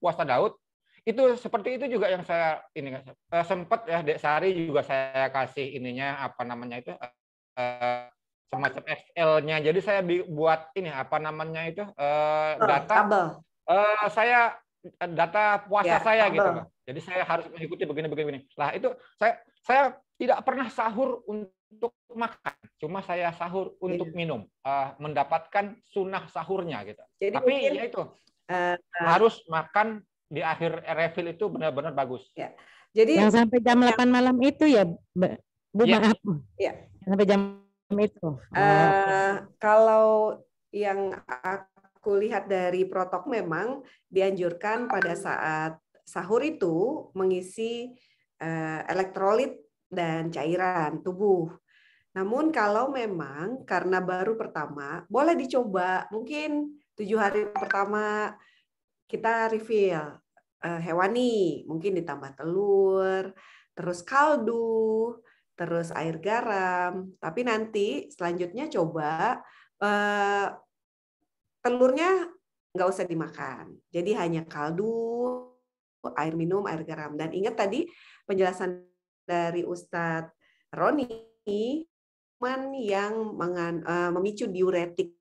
puasa Daud. Itu seperti itu juga yang saya sempat ya Dek Sari juga saya kasih semacam Excel-nya. Jadi saya buat data saya data puasa saya gitu loh. Jadi saya harus mengikuti begini. Lah itu saya tidak pernah sahur untuk makan, cuma saya sahur untuk minum, mendapatkan sunnah sahurnya gitu. Jadi tapi mungkin, ya itu harus makan di akhir refill itu benar-benar bagus. Ya. Jadi yang sampai jam 8 malam itu ya, Bu, ya. maaf. Ya. Sampai jam itu. Kalau yang aku lihat dari protok memang dianjurkan pada saat sahur itu mengisi elektrolit dan cairan tubuh. Namun kalau memang karena baru pertama, boleh dicoba. Mungkin 7 hari pertama kita refill hewani, mungkin ditambah telur, terus kaldu, terus air garam. Tapi nanti selanjutnya coba telurnya nggak usah dimakan. Jadi hanya kaldu, air minum, air garam. Dan ingat tadi penjelasan dari Ustadz Roni, yang memicu diuretik,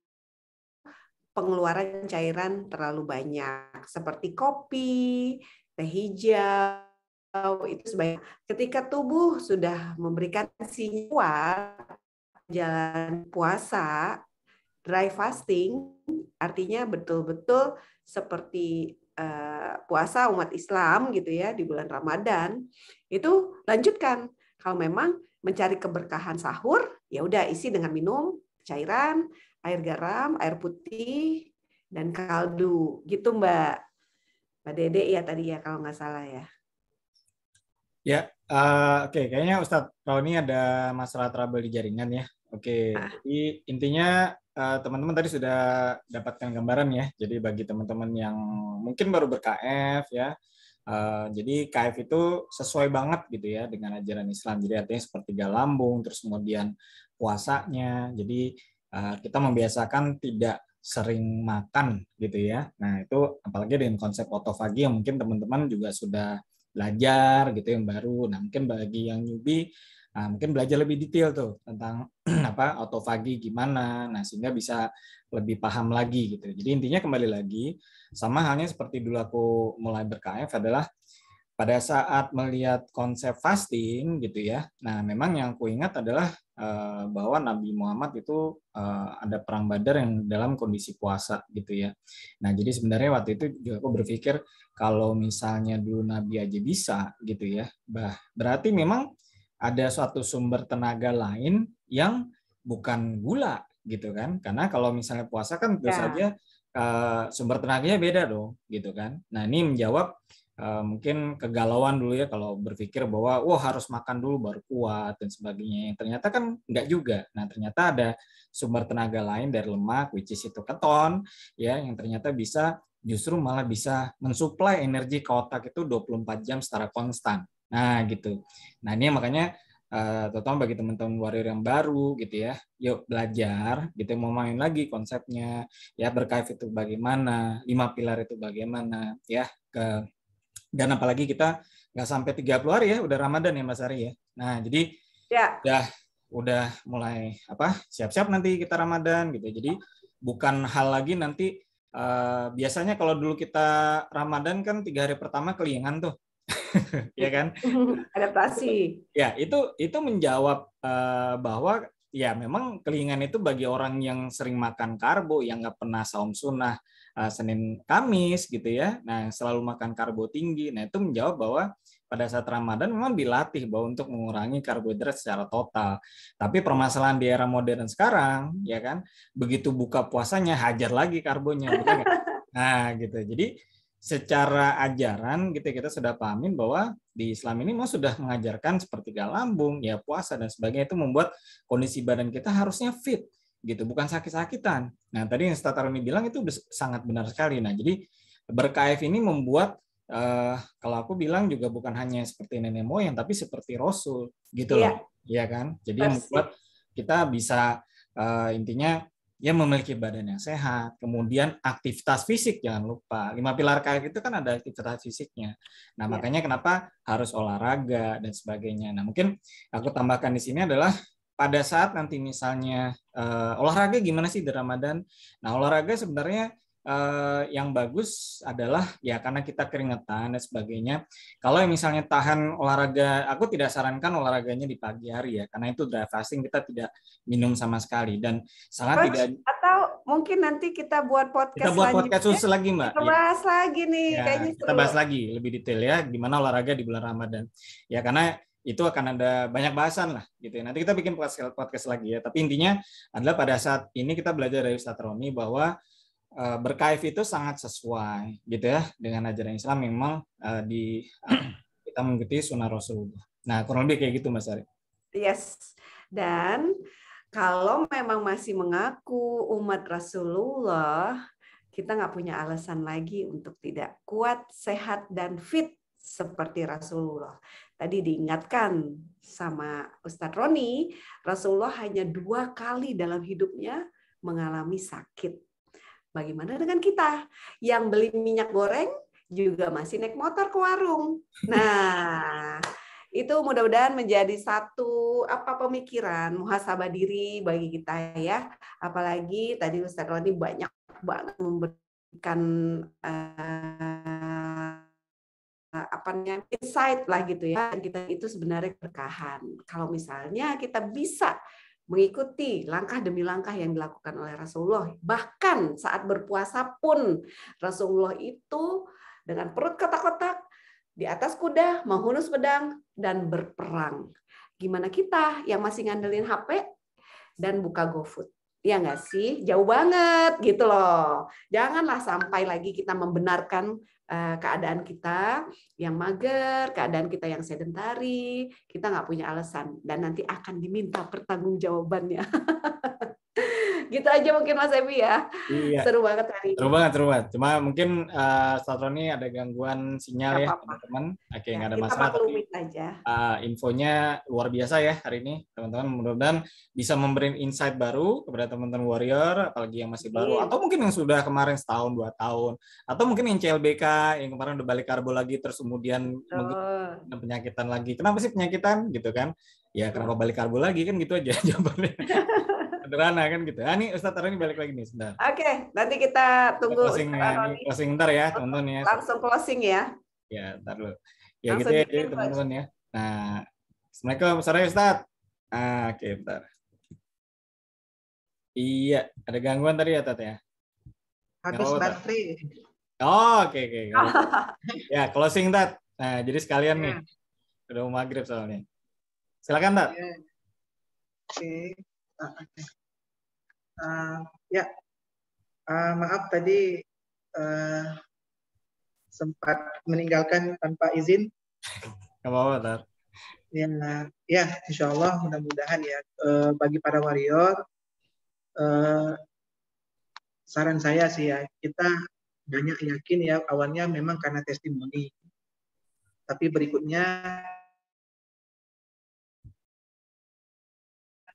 pengeluaran cairan terlalu banyak, seperti kopi, teh hijau, itu sebaiknya. Ketika tubuh sudah memberikan sinyal jalan puasa, dry fasting, artinya betul-betul seperti puasa umat Islam gitu ya di bulan Ramadan, itu lanjutkan. Kalau memang mencari keberkahan sahur, ya udah isi dengan minum cairan, air garam, air putih, dan kaldu. Gitu Mbak Dede ya tadi ya kalau nggak salah ya. Ya, oke. Kayaknya Ustadz Roni ada masalah trouble di jaringan ya. Oke, jadi intinya teman-teman tadi sudah dapatkan gambaran ya. Jadi bagi teman-teman yang mungkin baru ber-KF ya, jadi KF itu sesuai banget gitu ya dengan ajaran Islam. Jadi artinya sepertiga lambung, terus kemudian puasanya. Jadi kita membiasakan tidak sering makan gitu ya. Nah itu apalagi dengan konsep autofagi yang mungkin teman-teman juga sudah belajar gitu yang baru. Nah mungkin bagi yang newbie mungkin belajar lebih detail tuh tentang autofagi gimana. Nah sehingga bisa lebih paham lagi gitu. Jadi intinya kembali lagi sama halnya seperti dulu aku mulai ber-KF adalah pada saat melihat konsep fasting gitu ya. Nah, memang yang aku ingat adalah bahwa Nabi Muhammad itu ada perang Badar yang dalam kondisi puasa gitu ya. Nah, jadi sebenarnya waktu itu juga aku berpikir kalau misalnya dulu Nabi aja bisa gitu ya, berarti memang ada suatu sumber tenaga lain yang bukan gula gitu kan. Karena kalau misalnya puasa kan tentu saja sumber tenaganya beda dong gitu kan. Nah, ini menjawab mungkin kegalauan dulu ya kalau berpikir bahwa harus makan dulu baru kuat dan sebagainya. Ternyata kan enggak juga. Nah, ternyata ada sumber tenaga lain dari lemak, which is itu keton, ya, yang ternyata justru malah bisa mensuplai energi ke otak itu 24 jam secara konstan. Nah, gitu. Nah, ini makanya terutama bagi teman-teman warrior yang baru gitu ya, yuk belajar gitu, mau main lagi konsepnya, ya ber-KF itu bagaimana, 5 pilar itu bagaimana, ya, dan apalagi kita nggak sampai 30 hari ya, udah Ramadan ya Mas Ari ya. Nah, jadi udah mulai siap-siap nanti kita Ramadan gitu. Jadi bukan hal lagi nanti biasanya kalau dulu kita Ramadan kan 3 hari pertama kelingan tuh, ya kan? Adaptasi. Ya, itu menjawab bahwa ya memang kelingan itu bagi orang yang sering makan karbo, yang nggak pernah saum sunnah Senin Kamis gitu ya. Nah, selalu makan karbo tinggi. Nah, itu menjawab bahwa pada saat Ramadan memang dilatih bahwa untuk mengurangi karbohidrat secara total. Tapi permasalahan di era modern sekarang, ya kan, begitu buka puasanya hajar lagi karbonya, betul nggak? Nah, gitu. Jadi secara ajaran gitu kita sudah pahamin bahwa di Islam ini mau sudah mengajarkan sepertiga lambung, ya puasa dan sebagainya itu membuat kondisi badan kita harusnya fit gitu, bukan sakit-sakitan. Nah, tadi yang Ustaz Taroni bilang itu sangat benar sekali. Nah, jadi berKF ini membuat kalau aku bilang juga bukan hanya seperti nenek moyang tapi seperti Rasul gitu loh. Iya kan? Jadi yang membuat kita bisa intinya ya memiliki badan yang sehat, kemudian aktivitas fisik jangan lupa. 5 pilar KF itu kan ada aktivitas fisiknya. Nah, makanya kenapa harus olahraga dan sebagainya. Nah, mungkin aku tambahkan di sini adalah pada saat nanti misalnya olahraga gimana sih di Ramadan? Nah, olahraga sebenarnya yang bagus adalah ya karena kita keringetan dan sebagainya. Kalau misalnya tahan olahraga, aku tidak sarankan olahraganya di pagi hari ya, karena itu dry fasting, kita tidak minum sama sekali dan sangat tidak. Atau mungkin nanti kita buat podcast. Kita buat podcast khusus lagi, Mbak. Kita bahas lagi nih, ya, kayaknya kita bahas lagi lebih detail ya, gimana olahraga di bulan Ramadan. Ya karena itu akan ada banyak bahasan lah gitu ya. Nanti kita bikin podcast lagi ya. Tapi intinya adalah pada saat ini kita belajar dari Ustaz Roni bahwa berKF itu sangat sesuai gitu ya dengan ajaran Islam, memang kita mengikuti sunnah Rasulullah. Nah, kurang lebih kayak gitu Mas Ari. Yes. Dan kalau memang masih mengaku umat Rasulullah, kita nggak punya alasan lagi untuk tidak kuat, sehat, dan fit seperti Rasulullah. Tadi diingatkan sama Ustadz Roni, Rasulullah hanya 2 kali dalam hidupnya mengalami sakit. Bagaimana dengan kita yang beli minyak goreng juga masih naik motor ke warung? Nah, itu mudah-mudahan menjadi satu pemikiran, muhasabah diri bagi kita ya. Apalagi tadi Ustaz Roni banyak banget memberikan insight lah gitu ya. Kita itu sebenarnya keberkahan. Kalau misalnya kita bisa mengikuti langkah demi langkah yang dilakukan oleh Rasulullah. Bahkan saat berpuasa pun Rasulullah itu dengan perut kotak-kotak, di atas kuda, menghunus pedang, dan berperang. Gimana kita yang masih ngandelin HP dan buka GoFood? Ya nggak sih? Jauh banget gitu loh. Janganlah sampai lagi kita membenarkan keadaan kita yang mager, keadaan kita yang sedentari, kita nggak punya alasan dan nanti akan diminta pertanggungjawabannya. Gitu aja mungkin Mas Ebi ya. Iya. Seru banget hari ini. Seru banget. Cuma mungkin Ustaz Roni ada gangguan sinyal ya teman-teman. Oke, nggak ada masalah. Tapi aja. Infonya luar biasa ya hari ini teman-teman. Mudah-mudahan bisa memberi insight baru kepada teman-teman warrior, apalagi yang masih baru, atau mungkin yang sudah kemarin setahun 2 tahun, atau mungkin yang CLBK yang kemarin udah balik karbo lagi terus kemudian penyakitan lagi. Kenapa sih penyakitan gitu kan? Ya kenapa balik karbo lagi kan gitu aja jawabannya. Sederhana kan gitu. Nah, ini Ustaz Taroni balik lagi nih sebentar. Oke, nanti kita tunggu closing bentar ya teman-teman ya. Langsung closing ya. Ya, ntar dulu. Ya langsung gitu ya teman-teman ya. Nah, Assalamualaikum, sore Ustaz. Oke, bentar. Iya, ada gangguan tadi ya Tat ya? Habis baterai. Oke. Ya, closing Tat. Nah, jadi sekalian nih. Udah mau maghrib soalnya. Silakan Tat. Oke. Maaf tadi sempat meninggalkan tanpa izin. Gak apa-apa, Tar. Ya, insya Allah mudah-mudahan ya bagi para warrior, saran saya sih ya, kita banyak yakin ya awalnya memang karena testimoni, tapi berikutnya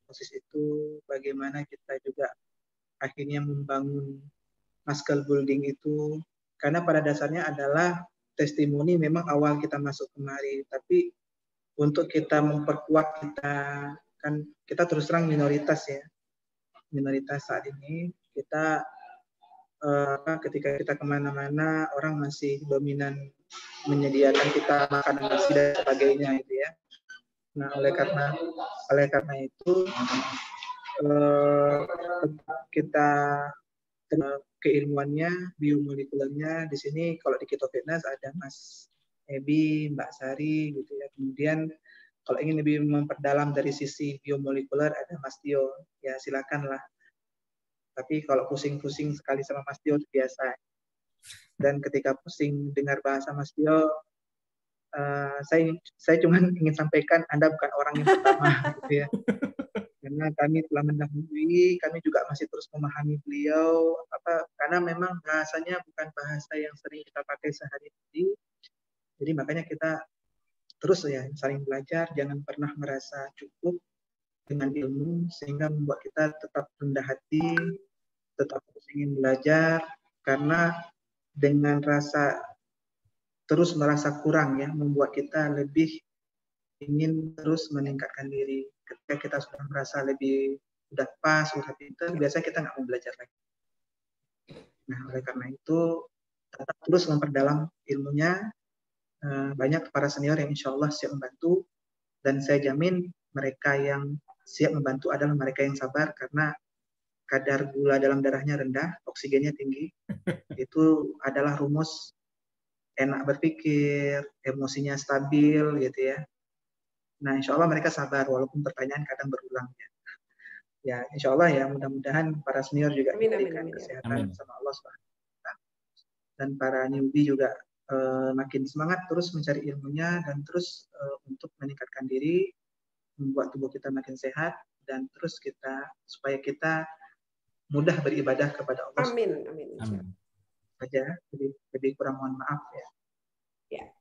proses itu bagaimana kita juga akhirnya membangun muscle building itu, karena pada dasarnya adalah testimoni memang awal kita masuk kemari, tapi untuk kita memperkuat kita terus terang minoritas ya, minoritas saat ini kita ketika kita kemana-mana orang masih dominan menyediakan kita makanan nasi dan sebagainya gitu ya. Nah oleh karena itu kita keilmuannya, biomolekulernya di sini kalau di Keto Fitness ada Mas Ebi, Mbak Sari gitu ya. Kemudian kalau ingin lebih memperdalam dari sisi biomolekuler ada Mas Tio, ya silakanlah. Tapi kalau pusing-pusing sekali sama Mas Tio biasa. Dan ketika pusing dengar bahasa Mas Tio, saya cuma ingin sampaikan Anda bukan orang yang pertama, gitu ya. Karena kami telah mendahului, kami juga masih terus memahami beliau, karena memang bahasanya bukan bahasa yang sering kita pakai sehari-hari. Jadi makanya kita terus ya saling belajar, jangan pernah merasa cukup dengan ilmu sehingga membuat kita tetap rendah hati, tetap ingin belajar, karena dengan rasa terus merasa kurang ya membuat kita lebih ingin terus meningkatkan diri. Ketika kita sudah merasa lebih udah pas, udah pintar, biasanya kita nggak mau belajar lagi. Nah oleh karena itu tetap terus memperdalam ilmunya. Banyak para senior yang insya Allah siap membantu, dan saya jamin mereka yang siap membantu adalah mereka yang sabar karena kadar gula dalam darahnya rendah, oksigennya tinggi. Itu adalah rumus enak berpikir, emosinya stabil gitu ya. Nah insya Allah mereka sabar walaupun pertanyaan kadang berulang ya. Ya insya Allah ya, mudah-mudahan para senior juga diberikan kesehatan sama Allah SWT. Dan para newbie juga makin semangat terus mencari ilmunya dan terus untuk meningkatkan diri, membuat tubuh kita makin sehat, dan terus supaya kita mudah beribadah kepada Allah. Amin. Saja, lebih kurang mohon maaf ya.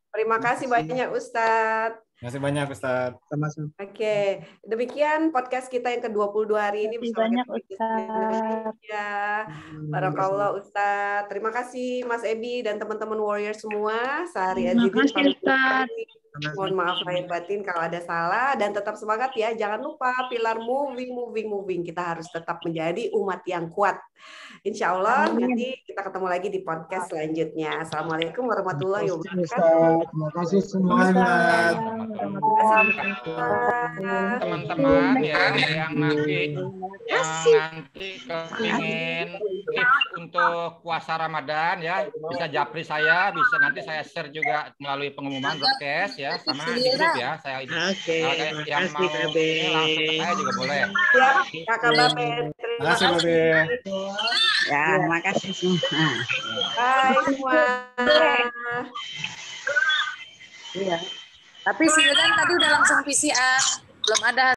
Terima kasih banyak Ustadz. Terima kasih banyak Ustadz. Sama-sama. Oke, demikian podcast kita yang ke-22 hari ini bersama banyak Ustadz. Ya, barakallah Ustadz. Terima kasih Mas Ebi dan teman-teman Warrior semua. Sehari Terima kasih Ustadz. Mohon maaf lahir batin kalau ada salah, dan tetap semangat ya. Jangan lupa pilar moving. Kita harus tetap menjadi umat yang kuat. Insya Allah nanti kita ketemu lagi di podcast selanjutnya. Assalamualaikum warahmatullahi wabarakatuh. Terima kasih semua. Teman-teman ya yang nanti kepingin tips untuk puasa Ramadan ya, bisa japri saya, bisa nanti saya share juga melalui pengumuman broadcast ya, sama di grup ya. Saya yang mau ini langsung ke saya juga boleh. Ya, Kakak Babe. Terima kasih Babe. Ya, terima kasih semua. Hai semua. Iya. Tapi si Yudan tadi udah langsung PCR, belum ada